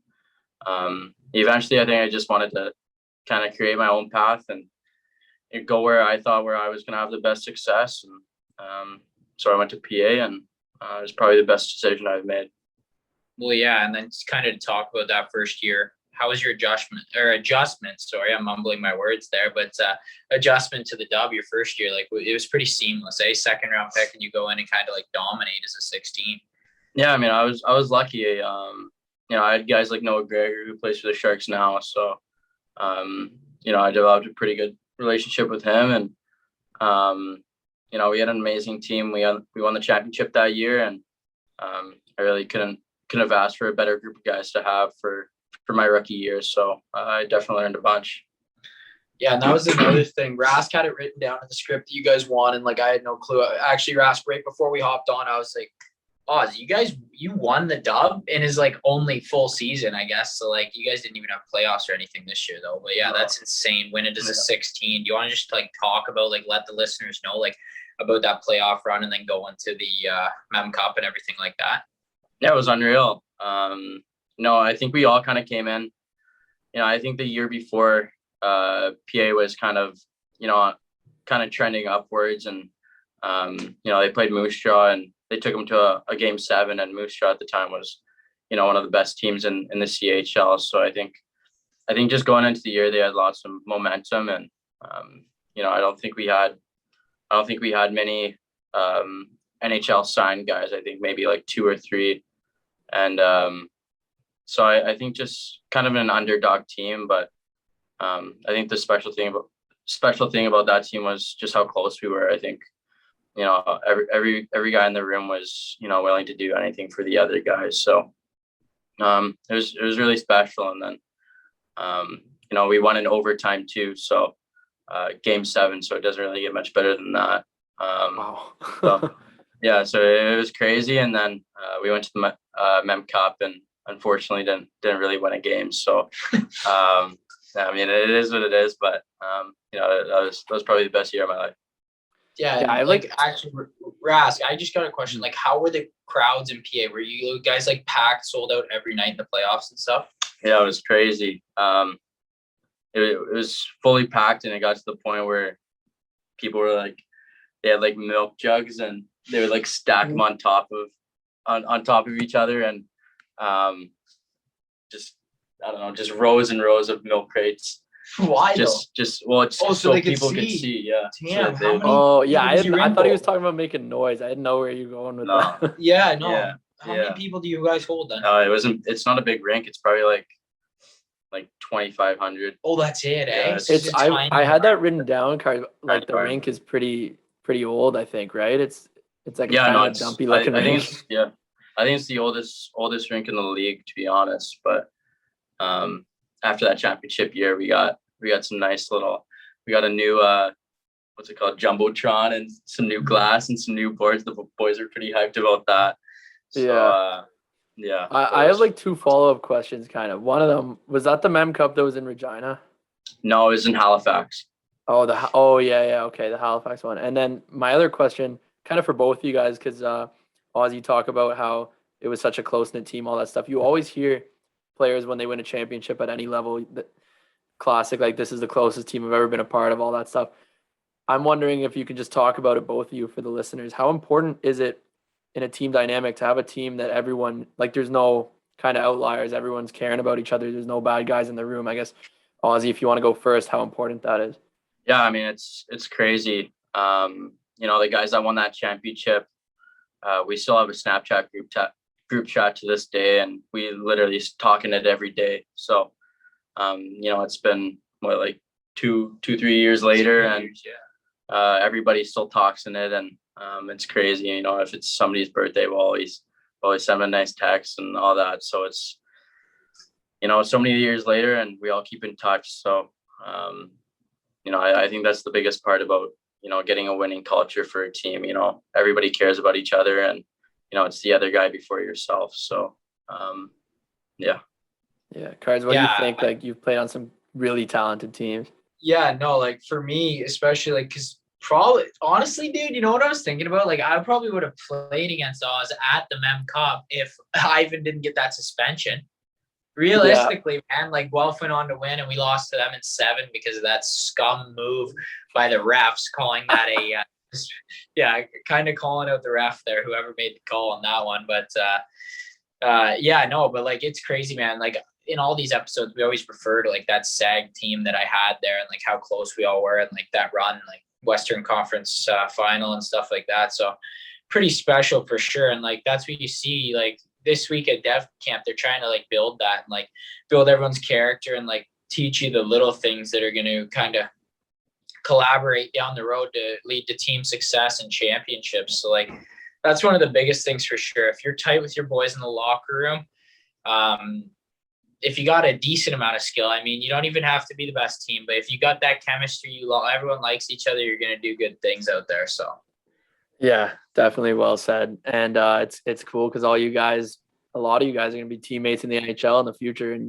eventually, I think I just wanted to kind of create my own path and go where I was going to have the best success. And so I went to PA, and it was probably the best decision I've made. Well, yeah. And then kind of talk about that first year. How was your adjustment? Sorry, I'm mumbling my words there, but adjustment to the dub your first year, like it was pretty seamless, eh? Second round pick, and you go in and kind of like dominate as a 16. Yeah, I mean, I was lucky. I had guys like Noah Gregor, who plays for the Sharks now. So, I developed a pretty good relationship with him, and we had an amazing team. We won the championship that year, and I really couldn't have asked for a better group of guys to have for my rookie year. So I definitely learned a bunch. Yeah, and that was another thing. Rask had it written down in the script that you guys won, and like I had no clue. Actually, Rask, right before we hopped on, I was like, Oz, you won the dub in his like only full season, I guess. So like you guys didn't even have playoffs or anything this year though. But yeah, that's insane. Win it as a 16. Do you want to just like talk about like let the listeners know like about that playoff run and then go into the Mem Cup and everything like that? Yeah, it was unreal. I think we all kind of came in. I think the year before PA was kind of trending upwards, and they played Moose Jaw, and they took them to a game 7, and Moose Jaw at the time was, one of the best teams in the CHL. So I think just going into the year, they had lots of momentum, and I don't think we had many NHL signed guys. I think maybe like 2 or 3. And so I think just kind of an underdog team, but I think the special thing about that team was just how close we were. I think, every guy in the room was, willing to do anything for the other guys. So it was really special. And then we won in overtime too. So game 7. So it doesn't really get much better than that. Wow. So yeah, so it was crazy. And then we went to the Mem Cup and unfortunately didn't really win a game. So I mean, it is what it is, but that was probably the best year of my life. Yeah, I actually, Rask, I just got a question. Like, how were the crowds in PA? Were you guys like packed, sold out every night in the playoffs and stuff? Yeah, it was crazy. It was fully packed, and it got to the point where people were like, they had like milk jugs, and they would like stack them on top of each other, and just I don't know, just rows and rows of milk crates. Why Just well, it's so so they could people could see. see. Yeah. Damn, So how many- Oh yeah, Did you I thought he was rainbow? talking about making noise. I didn't know where you were going with No. that. Yeah, no. Yeah, How yeah. many people do you guys hold then? It wasn't. It's not a big rink. It's probably like 2,500. Oh, that's it, eh? Yeah, So It's a I tiny had that written down, Card. Like the Card. rink is pretty old, I think, right? It's like a Yeah, kind no, of it's dumpy I looking think rink. it's I think it's the oldest rink in the league, to be honest. But after that championship year, we got some nice little. We got a new what's it called, jumbotron, and some new glass and some new boards. The boys are pretty hyped about that. So, Yeah. yeah. I have like 2 follow-up questions, kind of. One of them, was that the Mem Cup that was in Regina? No, it was in Halifax. Oh yeah, okay, the Halifax one. And then my other question, kind of for both of you guys, because Ozzy talk about how it was such a close-knit team, all that stuff. You always hear players when they win a championship at any level, classic, like this is the closest team I've ever been a part of, all that stuff. I'm wondering if you can just talk about it, both of you, for the listeners. How important is it in a team dynamic to have a team that everyone, like, there's no kind of outliers, everyone's caring about each other, there's no bad guys in the room? I guess, Ozzy, if you want to go first, how important that is. Yeah, I mean, it's crazy. The guys that won that championship, we still have a Snapchat group chat to this day, and we literally talk in it every day. So it's been like 2-3 years later, and everybody still talks in it, and it's crazy. If it's somebody's birthday, we'll always send a nice text and all that. So it's so many years later, and we all keep in touch. So I think that's the biggest part about getting a winning culture for a team. Everybody cares about each other, and it's the other guy before yourself. So yeah. Cards, what do you Yeah, think? Like, you've played on some really talented teams. Yeah, no, like for me, especially like, because probably, honestly, dude, you know what I was thinking about? Like, I probably would have played against Oz at the Mem Cup if Ivan didn't get that suspension. Realistically, man, like Guelph went on to win, and we lost to them in 7 because of that scum move by the refs, calling that a kind of calling out the ref there, whoever made the call on that one. But but like, it's crazy, man. Like, in all these episodes, we always refer to like that SAG team that I had there, and like how close we all were, and like that run, like Western Conference final and stuff like that. So pretty special for sure. And like, that's what you see like this week at Dev Camp. They're trying to like build that and like build everyone's character, and like teach you the little things that are going to kind of collaborate down the road to lead to team success and championships. So like, that's one of the biggest things for sure. If you're tight with your boys in the locker room, if you got a decent amount of skill, I mean, you don't even have to be the best team, but if you got that chemistry, everyone likes each other, you're going to do good things out there. So Yeah, definitely well said. And it's cool because a lot of you guys are going to be teammates in the NHL in the future, and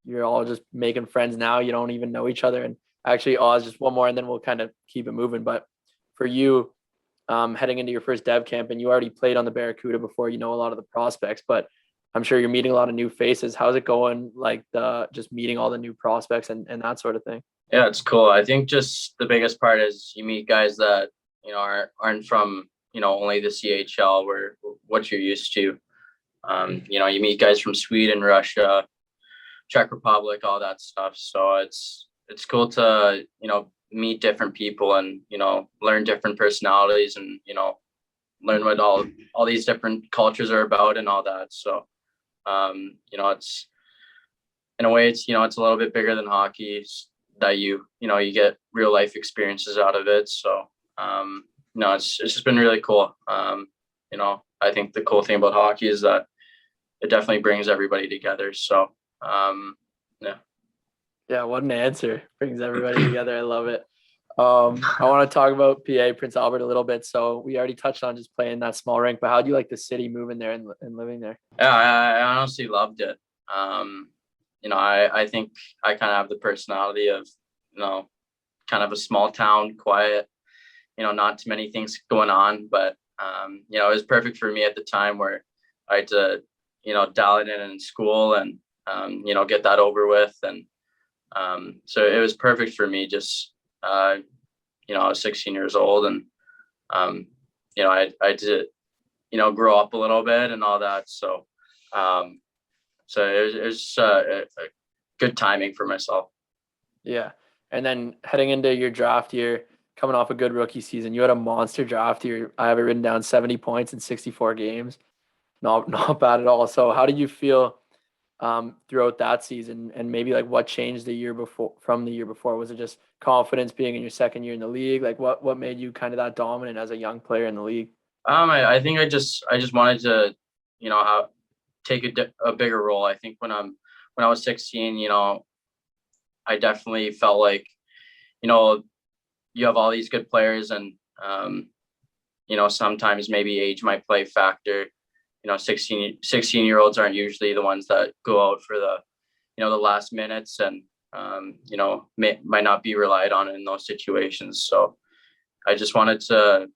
you're all just making friends now. You don't even know each other. And actually, Oz, just one more, and then we'll kind of keep it moving. But for you, heading into your first dev camp, and you already played on the Barracuda before, a lot of the prospects, but I'm sure you're meeting a lot of new faces. How's it going? Like just meeting all the new prospects and that sort of thing. Yeah, it's cool. I think just the biggest part is you meet guys that, aren't from, only the CHL, where what you're used to. You meet guys from Sweden, Russia, Czech Republic, all that stuff. So it's cool to, meet different people and, learn different personalities and, learn what all these different cultures are about and all that. So, you know, it's in a way, it's, you know, it's a little bit bigger than hockey that you get real life experiences out of it. So, no, it's just been really cool. You know, I think the cool thing about hockey is that it definitely brings everybody together. So, yeah. Yeah, what an answer. Brings everybody together. I love it. I want to talk about PA, Prince Albert, a little bit. So we already touched on just playing that small rink, but how do you like the city, moving there and living there? Yeah, I honestly loved it. You know, I think I kind of have the personality of, you know, kind of a small town, quiet, you know, not too many things going on, but, you know, it was perfect for me at the time where I had to, you know, dial it in school and, you know, get that over with. And, so it was perfect for me. Just, you know, I was 16 years old and, you know, I did, you know, grow up a little bit and all that. So, so it was a good timing for myself. Yeah. And then heading into your draft year, coming off a good rookie season, you had a monster draft year. I have it written down 70 points in 64 games. Not bad at all. So how did you feel throughout that season, and maybe like what changed the year before from the year before? Was it just confidence being in your second year in the league? Like what made you kind of that dominant as a young player in the league? I think I just wanted to, you know, take a bigger role. I think when I was 16, you know, I definitely felt like, you know, you have all these good players and, you know, sometimes maybe age might play a factor. You know, 16-year-olds aren't usually the ones that go out for the, you know, the last minutes and, you know, might not be relied on in those situations. So I just wanted to,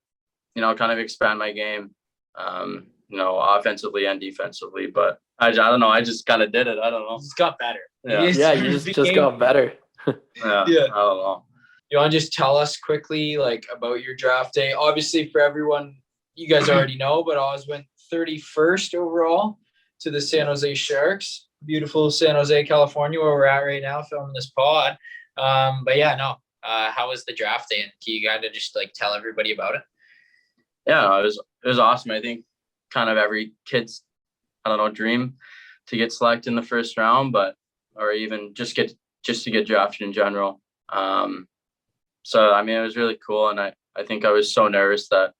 you know, kind of expand my game, you know, offensively and defensively. But I don't know. I just kind of did it. I don't know. It's got better. Yeah. Yeah, you just got better. Yeah. Yeah. I don't know. You want to just tell us quickly, like, about your draft day? Obviously, for everyone, you guys already know, but Oz went 31st overall to the San Jose Sharks. Beautiful San Jose, California, where we're at right now, filming this pod. But yeah, no. How was the draft day? And can you kind of just like tell everybody about it? Yeah, it was awesome. I think kind of every kid's, I don't know, dream to get selected in the first round, but or even just to get drafted in general. So I mean, it was really cool, and I think I was so nervous that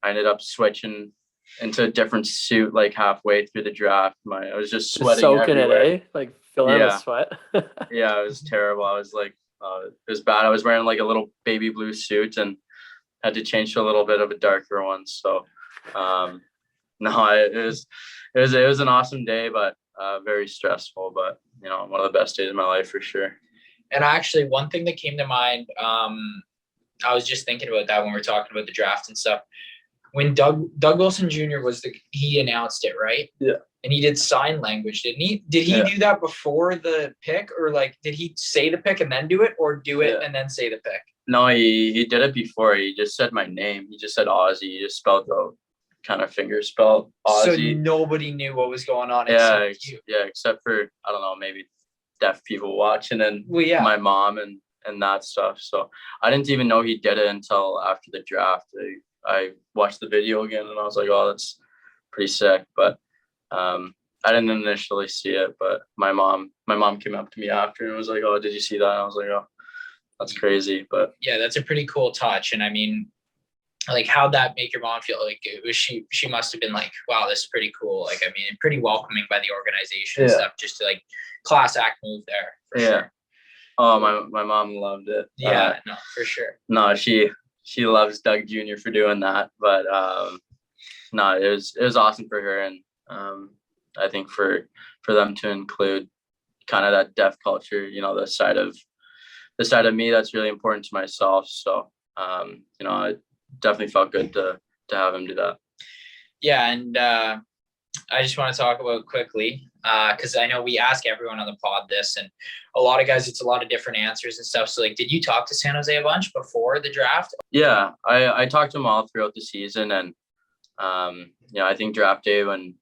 I ended up switching into a different suit like halfway through the draft. I was just sweating soaking everywhere. it, eh? Like filling Yeah. with sweat. Yeah, it was terrible. I was like, it was bad. I was wearing like a little baby blue suit and had to change to a little bit of a darker one. So, no, it was an awesome day, but very stressful. But you know, one of the best days of my life for sure. And actually, one thing that came to mind, I was just thinking about that when we were talking about the draft and stuff. When Doug Wilson Jr. he announced it, right? Yeah. And he did sign language, didn't he? Did he do that before the pick, or like did he say the pick and then do it, or do it and then say the pick? No, he did it before. He just said my name. He just said Ozzy. He just spelled the kind of finger spell Ozzy. So nobody knew what was going on. Yeah, Except you. Yeah, except for I don't know, maybe deaf people watching and my mom and that stuff. So I didn't even know he did it until after the draft. I watched the video again and I was like, oh, that's pretty sick. But I didn't initially see it, but my mom came up to me after and was like, oh, did you see that? And I was like, oh, that's crazy. But yeah, that's a pretty cool touch. And I mean, like, how'd that make your mom feel? Like, she must have been like, wow, this is pretty cool. Like, I mean, pretty welcoming by the organization and stuff, just to like class act move there for sure. Oh, my mom loved it. Yeah, no, for sure. No, she loves Doug Jr. for doing that, but no, it was awesome for her, and I think for them to include kind of that deaf culture, you know, the side of me that's really important to myself. So you know, it definitely felt good to have him do that. Yeah, and I just want to talk about quickly, because I know we ask everyone on the pod this, and a lot of guys, it's a lot of different answers and stuff. So, like, did you talk to San Jose a bunch before the draft? Yeah, I talked to them all throughout the season, and you know, I think draft day when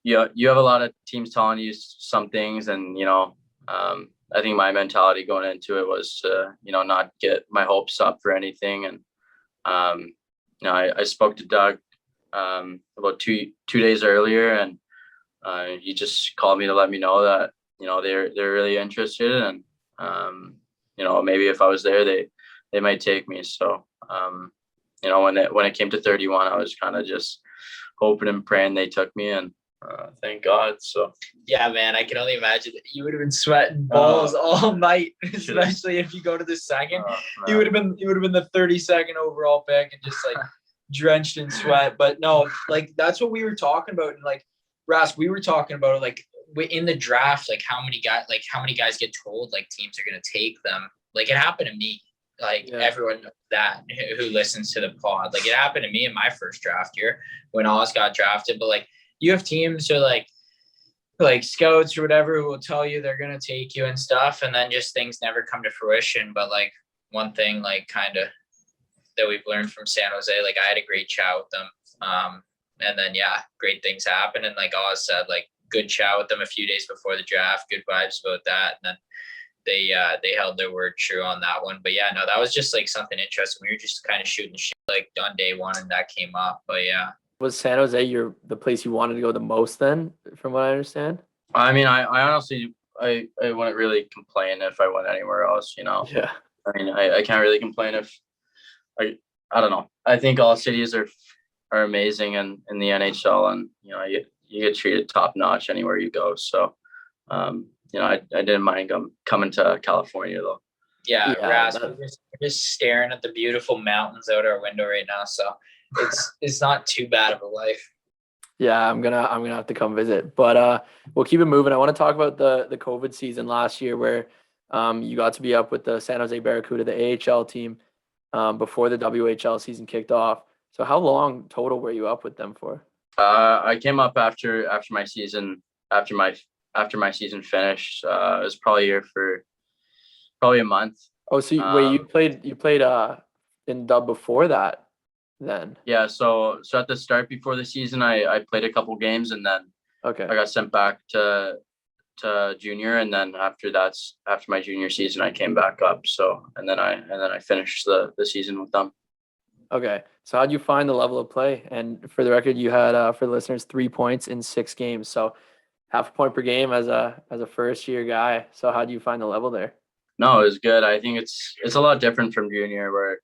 you have a lot of teams telling you some things, and you know, I think my mentality going into it was to, you know, not get my hopes up for anything, and you know, I spoke to Doug about two days earlier, and he just called me to let me know that they're really interested, and maybe if I was there, they might take me. So when it came to 31, I was kind of just hoping and praying they took me, and thank God. So Yeah, man, I can only imagine that you would have been sweating balls all night, Should've. especially if you go to the second. man. You would have been the 32nd overall pick and just like drenched in sweat. But no, like that's what we were talking about. And like Rask, we were talking about like in the draft, like how many guys get told like teams are gonna take them. Like it happened to me. Like everyone knows that who listens to the pod. Like it happened to me in my first draft year when Oz got drafted. But like you have teams who like scouts or whatever who will tell you they're gonna take you and stuff, and then just things never come to fruition. But like one thing like kind of that we've learned from San Jose, like I had a great chat with them. And then great things happen. And like Oz said, like good chat with them a few days before the draft, good vibes about that. And then they held their word true on that one. But yeah, no, that was just like something interesting. We were just kind of shooting shit like on day one, and that came up. But yeah. Was San Jose the place you wanted to go the most then, from what I understand? I mean, I honestly, I wouldn't really complain if I went anywhere else, Yeah. I mean, I can't really complain if I don't know. I think all cities are amazing in the NHL, and you get treated top notch anywhere you go. So I didn't mind coming to California though. Yeah, Rask, that- we're just staring at the beautiful mountains out our window right now. So it's not too bad of a life. Yeah, I'm gonna have to come visit. But we'll keep it moving. I want to talk about the COVID season last year where you got to be up with the San Jose Barracuda, the AHL team, before the WHL season kicked off. So how long total were you up with them for? I came up after my season finished. It was probably here for probably a month. Oh, so wait, you played in dub before that then? Yeah, so at the start before the season, I played a couple games, and then Okay. I got sent back to junior, and then after my junior season, I came back up. So and then I finished the season with them. Okay. So how'd you find the level of play? And for the record, you had for the listeners 3 points in 6 games. So half a point per game as a first year guy. So how'd you find the level there? No, it was good. I think it's a lot different from junior, where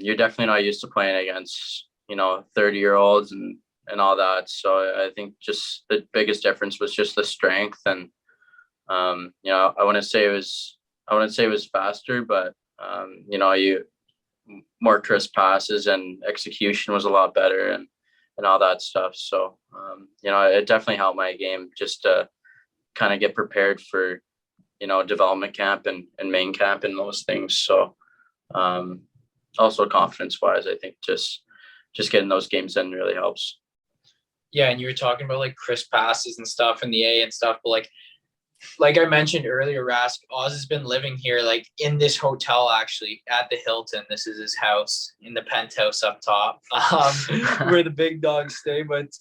you're definitely not used to playing against 30-year-olds and all that. So I think just the biggest difference was just the strength, and I wouldn't say it was faster, but you more crisp passes, and execution was a lot better, and all that stuff. So it definitely helped my game just to kind of get prepared for development camp and main camp and those things. So also confidence wise, I think just getting those games in really helps. Yeah, and you were talking about like crisp passes and stuff in the A and stuff, but like I mentioned earlier, Rask, Oz has been living here like in this hotel actually at the Hilton. This is his house in the penthouse up top, where the big dogs stay. But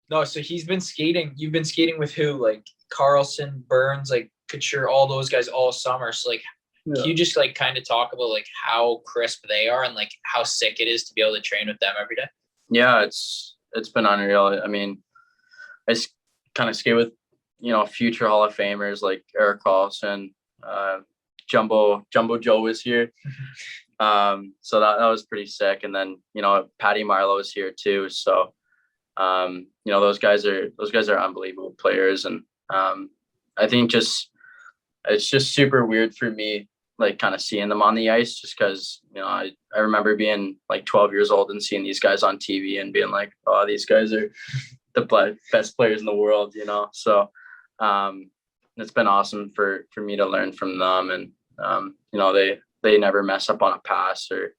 no, so he's been skating. You've been skating with who? Like Carlson, Burns, like Couture, all those guys all summer. So like can you just like kind of talk about like how crisp they are and like how sick it is to be able to train with them every day? Yeah, it's been unreal. I mean, I kind of skate with future Hall of Famers like Eric Carlson, Jumbo Joe was here. So that was pretty sick. And then, Patty Marlowe is here too. So, those guys are unbelievable players. And I think it's just super weird for me, like kind of seeing them on the ice, just because, I remember being like 12 years old and seeing these guys on TV and being like, oh, these guys are the best players in the world, So it's been awesome for me to learn from them, and they never mess up on a pass or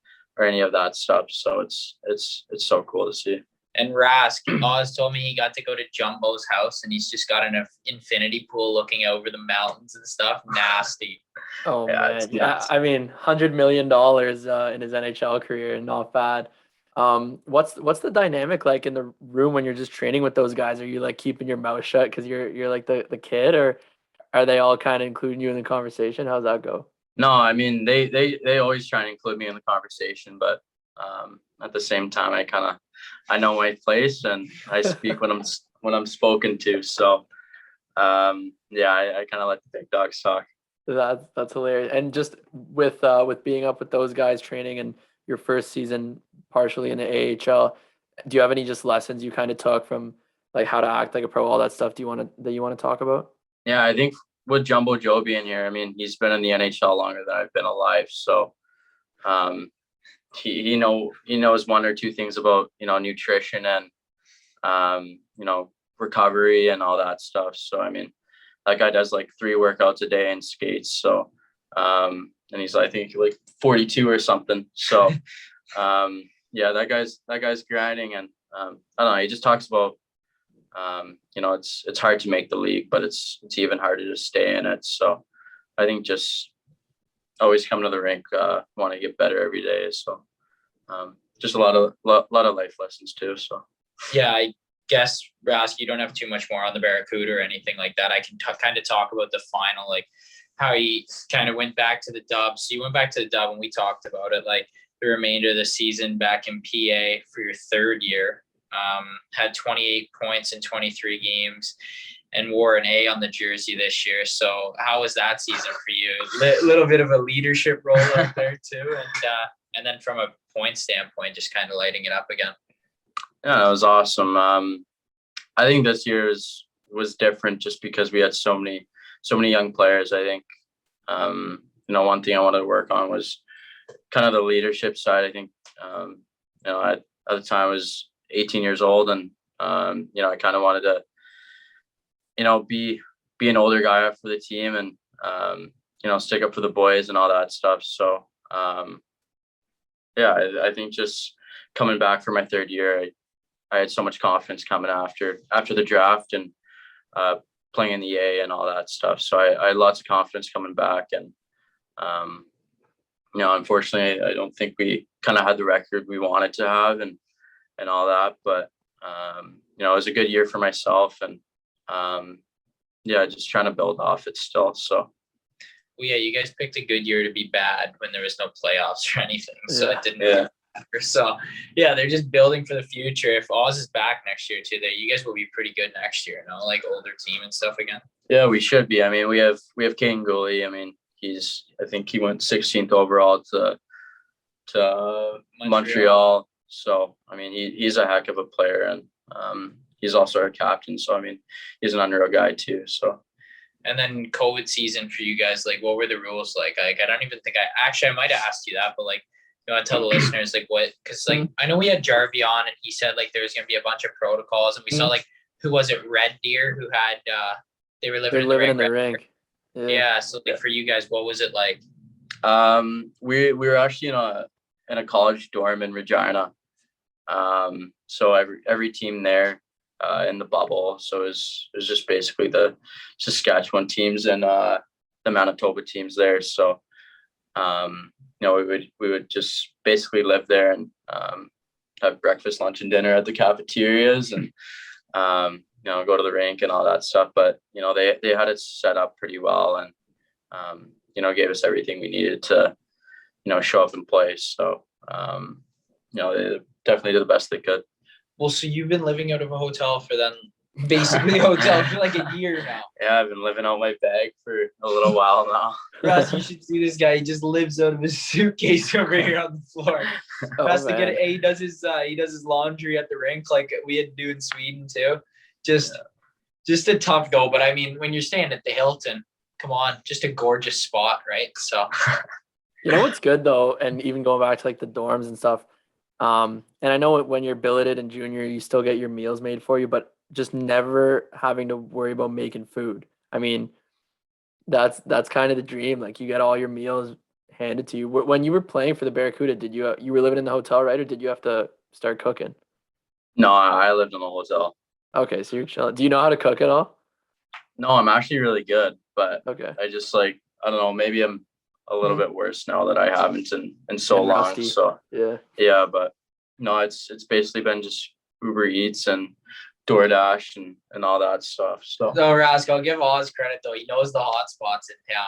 any of that stuff. So it's so cool to see. And Rask, Oz told me he got to go to Jumbo's house, and he's just got an infinity pool looking over the mountains and stuff. Nasty. Oh Yeah, man, yeah. I mean, $100 million in his NHL career, not bad. What's the dynamic like in the room when you're just training with those guys? Are you like keeping your mouth shut because you're like the kid, or are they all kind of including you in the conversation? How's that go? No, I mean they always try and include me in the conversation, but at the same time, I know my place and I speak when I'm spoken to. So yeah, I kind of let the big dogs talk. That's hilarious. And just with being up with those guys training and your first season partially in the AHL, do you have any just lessons you kind of took from like how to act like a pro, all that stuff? Do you want to talk about? Yeah, I think with Jumbo Joe being here, I mean, he's been in the NHL longer than I've been alive. So he knows one or two things about, nutrition and recovery and all that stuff. So I mean, that guy does like 3 workouts a day and skates. So and he's, I think, like 42 or something. So yeah, that guy's grinding. And I don't know, he just talks about it's hard to make the league, but it's even harder to stay in it. So I think just always come to the rink, want to get better every day. So just a lot of life lessons too. So Yeah, I guess, Rask, you don't have too much more on the Barracuda or anything like that. I can kind of talk about the final, like how he kind of went back to the dub. So you went back to the dub and we talked about it, like the remainder of the season back in PA for your 3rd year. Had 28 points in 23 games and wore an A on the jersey this year. So how was that season for you? Little bit of a leadership role out there too. And then from a point standpoint, just kind of lighting it up again. yeah, it was awesome. I think this year was different just because we had so many young players. I think one thing I wanted to work on was kind of the leadership side. I think at the time I was 18 years old, and I kind of wanted to be an older guy for the team and stick up for the boys and all that stuff. So yeah, I think just coming back for my 3rd year, I had so much confidence coming after the draft and playing in the A and all that stuff. So I had lots of confidence coming back, and unfortunately, I don't think we kind of had the record we wanted to have and all that. But it was a good year for myself, and yeah, just trying to build off it still. So. Well, yeah, you guys picked a good year to be bad when there was no playoffs or anything, so it didn't Yeah. matter. So yeah, they're just building for the future. If Oz is back next year too, you guys will be pretty good next year, like older team and stuff again. Yeah, we should be. I mean, we have Kane Gooley. I mean, I think he went 16th overall to Montreal. So I mean, he's a heck of a player, and he's also our captain. So I mean, he's an unreal guy too. So. And then COVID season for you guys, like what were the rules like? Like I don't even think I might have asked you that, but like you want to tell the listeners like what, because like I know we had Jarvie on and he said like there was gonna be a bunch of protocols, and we saw like who was it, Red Deer, who had they were living in the rink. Yeah. So like for you guys, what was it like? We were actually in a college dorm in Regina. So every team there in the bubble. So it was just basically the Saskatchewan teams and the Manitoba teams there. So we would just basically live there and have breakfast, lunch, and dinner at the cafeterias, and go to the rink and all that stuff. But they had it set up pretty well, and gave us everything we needed to show up and play. So they definitely did the best they could. Well, so you've been living out of a hotel for then basically a hotel for like a year now. Yeah, I've been living out my bag for a little while now. Russ, you should see this guy. He just lives out of his suitcase over here on the floor. He does his laundry at the rink like we had to do in Sweden too. Just a tough go. But I mean, when you're staying at the Hilton, come on, just a gorgeous spot, right? So you know what's good though, and even going back to like the dorms and stuff. And I know when you're billeted in junior, you still get your meals made for you, but just never having to worry about making food. I mean, that's kind of the dream. Like you get all your meals handed to you. When you were playing for the Barracuda, did you were living in the hotel, right? Or did you have to start cooking? No, I lived in a hotel. Okay. So you're chilling. Do you know how to cook at all? No, I'm actually really good, but okay. I just I don't know, maybe I'm a little bit worse now that I haven't in so long. Rusty. So yeah, but no, it's basically been just Uber Eats and DoorDash and all that stuff. So Rask, I'll give Oz credit though. He knows the hot spots in town.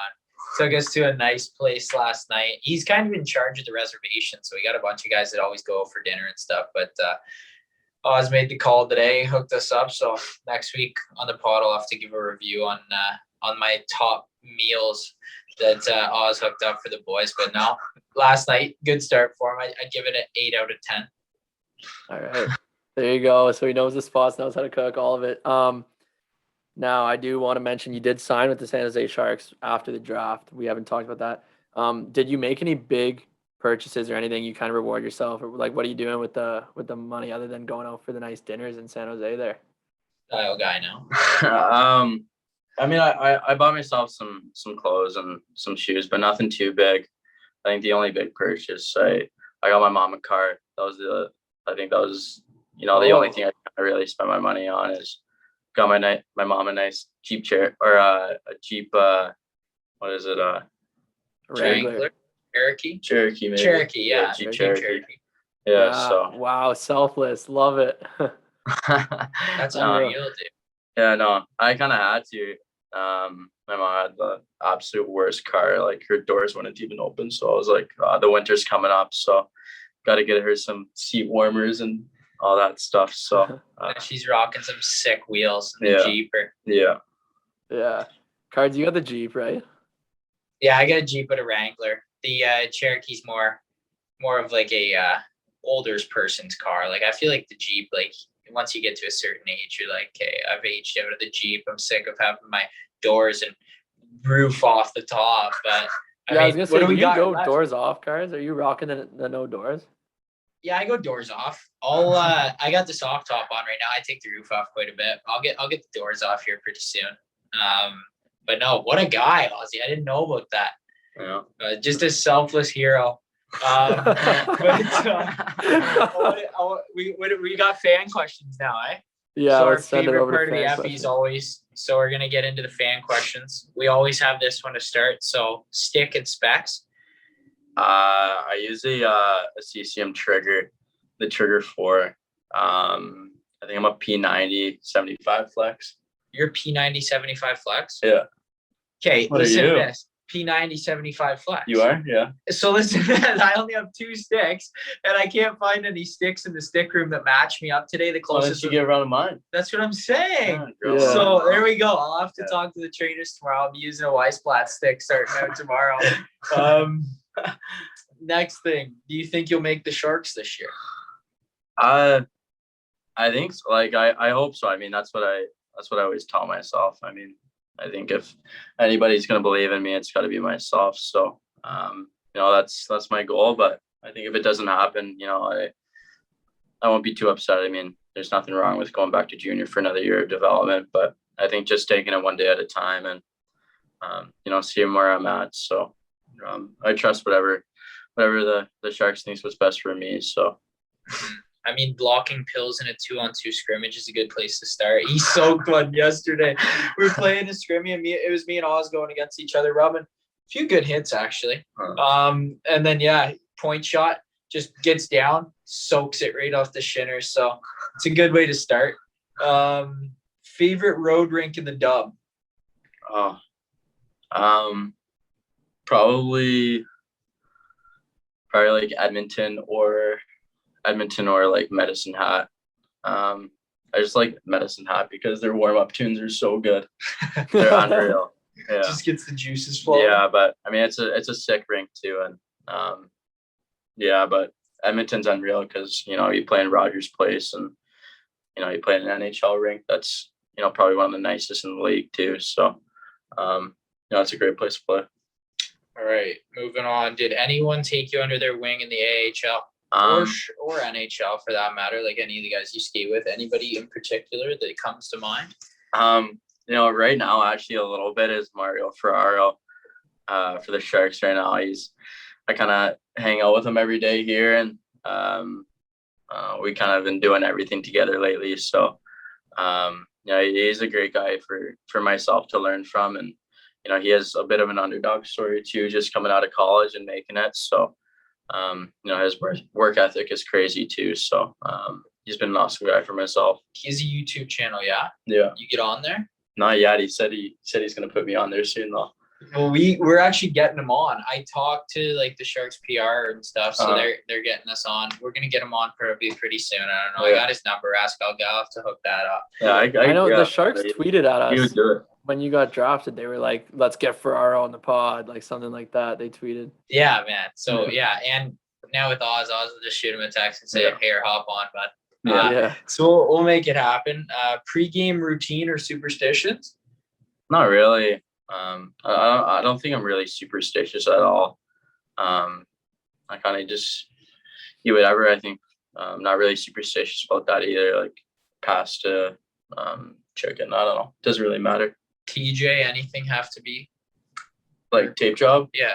took us to a nice place last night. He's kind of in charge of the reservation, so we got a bunch of guys that always go for dinner and stuff. But Oz made the call today, hooked us up. So next week on the pod, I'll have to give a review on my top meals that Oz hooked up for the boys. But no, last night, good start for him. I'd give it an 8 out of 10. All right. There you go. So he knows the spots, knows how to cook, all of it. Now I do want to mention you did sign with the San Jose Sharks after the draft. We haven't talked about that. Did you make any big purchases or anything you kind of reward yourself, or like what are you doing with the money other than going out for the nice dinners in San Jose there? Style guy now. I mean, I bought myself some clothes and some shoes, but nothing too big. I think the only big purchase I got my mom a car. That was the only thing I really spent my money on is got my mom a nice Jeep chair or a Jeep what is it Wrangler. Cherokee maybe. Cherokee, yeah. Jeep Cherokee. Cherokee. Yeah, so wow, selfless, love it. That's unreal, dude. Yeah, no, I kind of had to. My mom had the absolute worst car. Like her doors wouldn't even open. So I was like, the winter's coming up, so got to get her some seat warmers and all that stuff. So she's rocking some sick wheels. Yeah. Jeep. Yeah. Cards, you got the Jeep, right? Yeah, I got a Jeep with a Wrangler. The Cherokee's more of like a older person's car. Like I feel like the Jeep, like once you get to a certain age, you're like, okay, I've aged out of the Jeep. I'm sick of having my doors and roof off the top. But I was gonna say, do you go doors off cars? Are you rocking the no doors? Yeah, I go doors off. I got the soft top on right now. I take the roof off quite a bit. I'll get the doors off here pretty soon. But no, what a guy, Ozzy. I didn't know about that. Yeah. Just a selfless hero. We got fan questions now, eh? Yeah, so our let's send it favorite over part to of the fan FE is questions. always, so we're gonna get into the fan questions. We always have this one to start. So stick and specs. I use a CCM trigger, the trigger 4. I think I'm a P90 75 flex. You're P90 75 flex? Yeah. Okay, What listen are to you? this. P90 75 flex. You are? Yeah. So listen to this. I only have 2 sticks, and I can't find any sticks in the stick room that match me up today. The Why closest don't you get around of mine? That's what I'm saying. Yeah. So there we go. I'll have to talk to the trainers tomorrow. I'll be using a Wiesblatt stick starting out tomorrow. Next thing, do you think you'll make the Sharks this year? I think so. Like I hope so. I mean, that's what I always tell myself. I mean, I think if anybody's gonna believe in me, it's got to be myself. So that's my goal. But I think if it doesn't happen, I won't be too upset. I mean, there's nothing wrong with going back to junior for another year of development. But I think just taking it one day at a time and seeing where I'm at. So I trust whatever the Sharks thinks was best for me. So. I mean, blocking pills in a 2-on-2 scrimmage is a good place to start. He soaked one yesterday. We were playing a scrimmage, and it was me and Oz going against each other, rubbing a few good hits actually. And then point shot, just gets down, soaks it right off the shinner. So it's a good way to start. Favorite road rink in the Dub? Probably like Edmonton or like Medicine Hat. I just like Medicine Hat because their warm-up tunes are so good. They're unreal. Yeah. Just gets the juices flowing. Yeah, but I mean it's a sick rink too, and but Edmonton's unreal because you play in Rogers Place and you play in an NHL rink that's probably one of the nicest in the league too. So it's a great place to play. All right, moving on. Did anyone take you under their wing in the AHL? Or NHL for that matter, like any of the guys you skate with? Anybody in particular that comes to mind? Right now actually a little bit is Mario Ferraro for the Sharks right now. I kind of hang out with him every day here, and we kind of been doing everything together lately. So he's a great guy for myself to learn from, and he has a bit of an underdog story too, just coming out of college and making it. So his work ethic is crazy too. So he's been an awesome guy for myself. He has a YouTube channel, yeah? Yeah. You get on there? Not yet. He said he's gonna put me on there soon though. Well, we're actually getting them on. I talked to like the Sharks PR and stuff, so they're getting us on. We're gonna get him on probably pretty soon. I don't know. I got his number. Ask. I'll have to hook that up. Yeah, I know the Sharks tweeted at He would us do it. when you got drafted. They were like, "Let's get Ferraro on the pod," like something like that. They tweeted. Yeah, man. So yeah, and now with Oz will just shoot him a text and say, "Hey, hop on, bud." Yeah. So we'll make it happen. Pre-game routine or superstitions? Not really. I don't think I'm really superstitious at all. I kind of just eat whatever. I think I'm not really superstitious about that either. Like pasta, chicken. I don't know. Doesn't really matter. TJ, anything have to be? Like tape job? Yeah.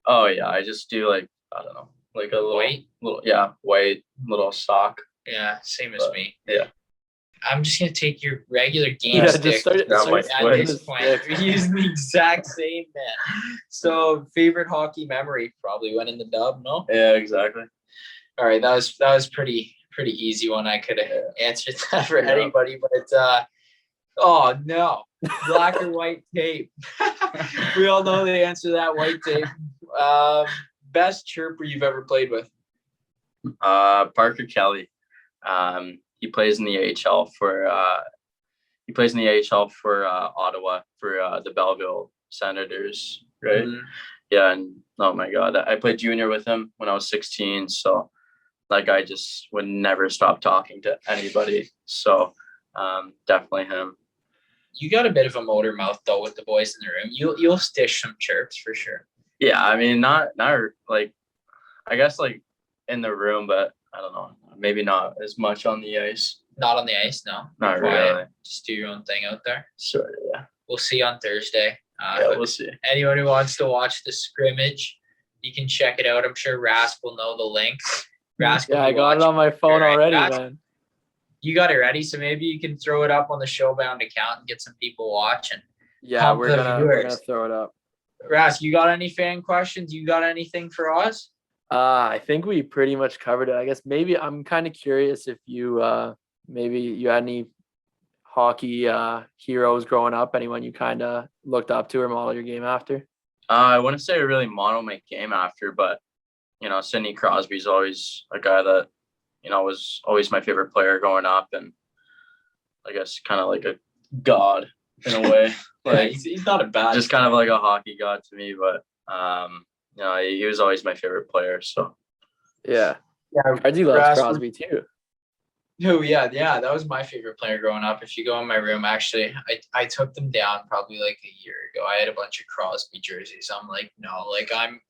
Oh yeah. I just do like, I don't know, like a White little sock. Yeah, same as me. Yeah. I'm just gonna take your regular game Yeah, stick. just start At this point, we're using the exact same, man. So, favorite hockey memory probably went in the dub. No. Yeah, exactly. All right, that was pretty easy one. I could have answered that for anybody, but oh no, black or white tape. We all know the answer to that. White tape. Best chirper you've ever played with? Parker Kelly. He plays in the AHL for Ottawa for the Belleville Senators, right? Mm-hmm. Yeah, and oh my God, I played junior with him when I was 16, so that guy just would never stop talking to anybody. So definitely him. You got a bit of a motor mouth though with the boys in the room. You'll stish some chirps for sure. Yeah, I mean not like, I guess like in the room, but I don't know. Maybe not as much on the ice. Not on the ice, no. Not really. Just do your own thing out there. Sure, yeah. We'll see on Thursday. Yeah, we'll see. Anyone who wants to watch the scrimmage, you can check it out. I'm sure Rask will know the links. Rask, I got it on my phone already, man. You got it ready, so maybe you can throw it up on the Showbound account and get some people watching. Yeah, we're gonna throw it up. Rask, you got any fan questions? You got anything for us? I think we pretty much covered it. I guess maybe I'm kind of curious if you maybe you had any hockey heroes growing up, anyone you kind of looked up to or modeled your game after? I wouldn't say I really model my game after, but Sidney Crosby's always a guy that was always my favorite player growing up, and I guess kind of like a god in a way. Like he's not a bad, just kind of like a hockey god to me, but he was always my favorite player. So yeah, Cardsy loves Crosby too. Oh yeah, that was my favorite player growing up. If you go in my room, actually, I took them down probably like a year ago. I had a bunch of Crosby jerseys. I'm like, no, like I'm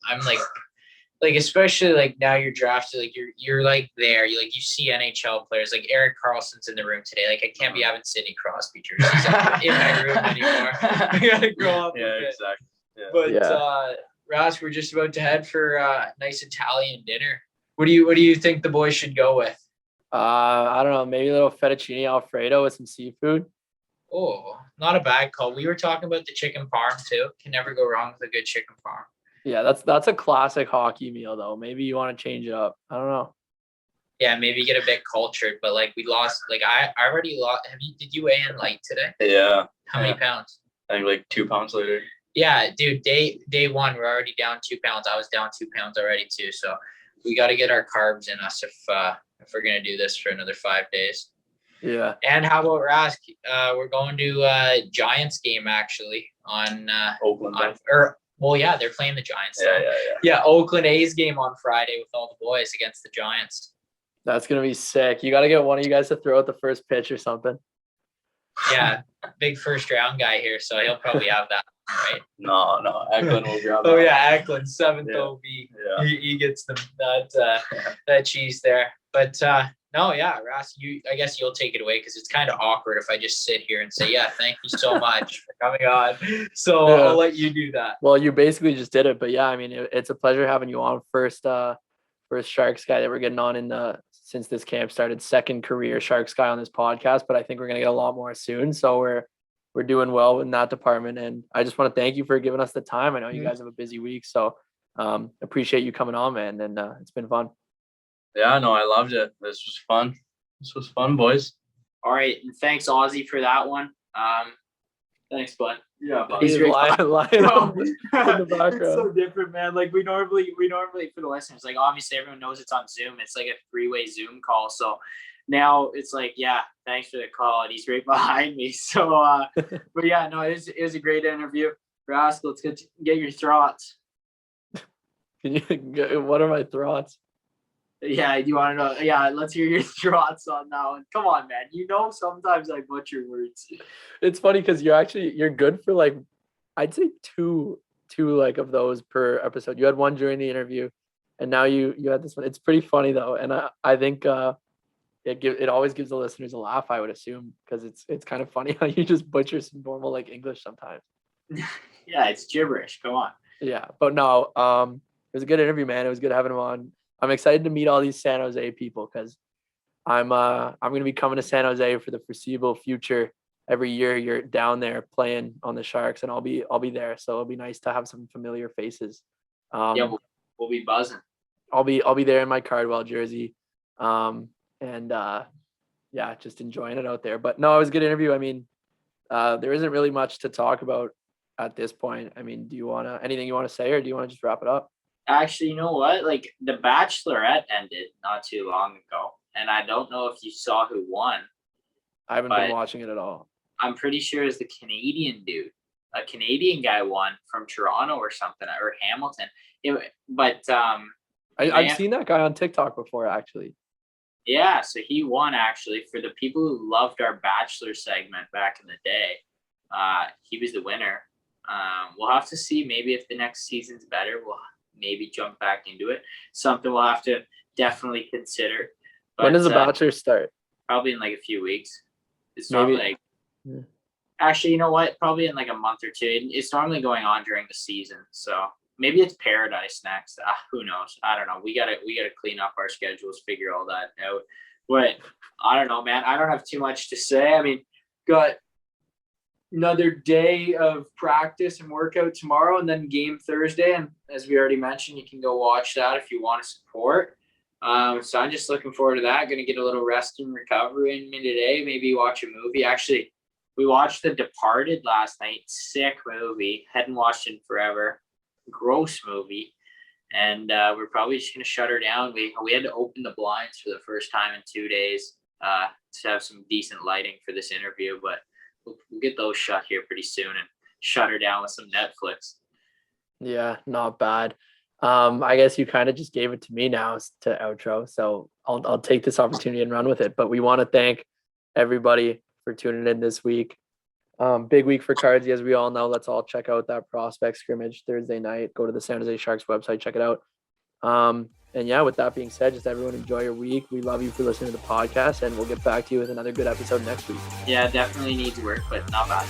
like especially like now you're drafted, like you're like there. You see NHL players like Erik Karlsson's in the room today. Like I can't be having Sidney Crosby jerseys in my room anymore. I gotta grow up. Yeah, exactly. Yeah. But Rask, we're just about to head for a nice Italian dinner. What do you think the boys should go with? I don't know, maybe a little fettuccine alfredo with some seafood. Oh, not a bad call. We were talking about the chicken parm too. Can never go wrong with a good chicken parm. Yeah, that's a classic hockey meal though. Maybe you want to change it up. I don't know. Yeah, maybe get a bit cultured, but like we lost. Like I already lost. Did you weigh in light today? Yeah. How many pounds? I think like 2 pounds later. Yeah, dude. Day one, we're already down 2 pounds. I was down 2 pounds already too. So we got to get our carbs in us if we're gonna do this for another 5 days. Yeah. And how about Rask? We're going to a Giants game actually on Oakland. They're playing the Giants. Yeah, Oakland A's game on Friday with all the boys against the Giants. That's gonna be sick. You got to get one of you guys to throw out the first pitch or something. Yeah, big first round guy here, so he'll probably have that, right? No, Eklund will grab that. Oh yeah, Eklund, 7th OB. Yeah. He gets that cheese there. But no, yeah, Rask, I guess you'll take it away because it's kind of awkward if I just sit here and say, yeah, thank you so much for coming on. So I'll let you do that. Well, you basically just did it, but yeah, I mean, it's a pleasure having you on. First Sharks guy that we're getting on since this camp started. Second career Sharks guy on this podcast, but I think we're gonna get a lot more soon. So we're doing well in that department, and I just want to thank you for giving us the time. I know you guys have a busy week, so appreciate you coming on, man, and it's been fun. Yeah, no, I loved it. This was fun, boys. All right, and thanks Ozzy for that one. Thanks, bud. Yeah, bud. He's lying in the It's background. so different, man. Like we normally for the listeners, like obviously everyone knows it's on Zoom. It's like a three-way Zoom call. So now it's like, yeah, thanks for the call. And he's right behind me. So but yeah, no, it was a great interview. Rask, let's get your thoughts. What are my thoughts? Yeah, you want to know? Yeah, let's hear your thoughts on that one. Come on, man. You know sometimes I butcher words. It's funny because you're good for like, I'd say two like of those per episode. You had one during the interview, and now you had this one. It's pretty funny though, and I think it always gives the listeners a laugh, I would assume, because it's kind of funny how you just butcher some normal like English sometimes. Yeah, it's gibberish. Come on. Yeah, but no, it was a good interview, man. It was good having him on. I'm excited to meet all these San Jose people because I'm gonna be coming to San Jose for the foreseeable future. Every year you're down there playing on the Sharks, and I'll be there. So it'll be nice to have some familiar faces. Yeah, we'll be buzzing. I'll be there in my Cardwell jersey, yeah, just enjoying it out there. But no, it was a good interview. I mean, there isn't really much to talk about at this point. I mean, anything you want to say, or do you want to just wrap it up? Actually, you know what? Like the Bachelorette ended not too long ago, and I don't know if you saw who won. I haven't been watching it at all. I'm pretty sure it's the Canadian dude. A Canadian guy won from Toronto or something, or Hamilton. I've seen that guy on TikTok before, actually. Yeah, so he won actually. For the people who loved our Bachelor segment back in the day, he was the winner. We'll have to see maybe if the next season's better. We'll maybe jump back into it. Something we'll have to definitely consider. But, when does the Bachelor start? Probably in like a few weeks. It's normally actually, you know what? Probably in like a month or two. It's normally going on during the season. So maybe it's Paradise next. Who knows? I don't know. We gotta clean up our schedules, figure all that out. But I don't know, man. I don't have too much to say. I mean, got another day of practice and workout tomorrow, and then game Thursday. And as we already mentioned, you can go watch that if you want to support. So I'm just looking forward to that. Going to get a little rest and recovery in me today. Maybe watch a movie. Actually, we watched The Departed last night. Sick movie. Hadn't watched it in forever. Gross movie. And we're probably just going to shut her down. We had to open the blinds for the first time in 2 days to have some decent lighting for this interview. But we'll get those shut here pretty soon and shut her down with some Netflix. Yeah, not bad. I guess you kind of just gave it to me now to outro, so I'll take this opportunity and run with it. But we want to thank everybody for tuning in this week. Big week for Cardsy, as we all know. Let's all check out that prospect scrimmage Thursday night. Go to the San Jose Sharks website, check it out. And yeah, with that being said, just everyone enjoy your week. We love you for listening to the podcast, and we'll get back to you with another good episode next week. Yeah, definitely needs work, but not bad.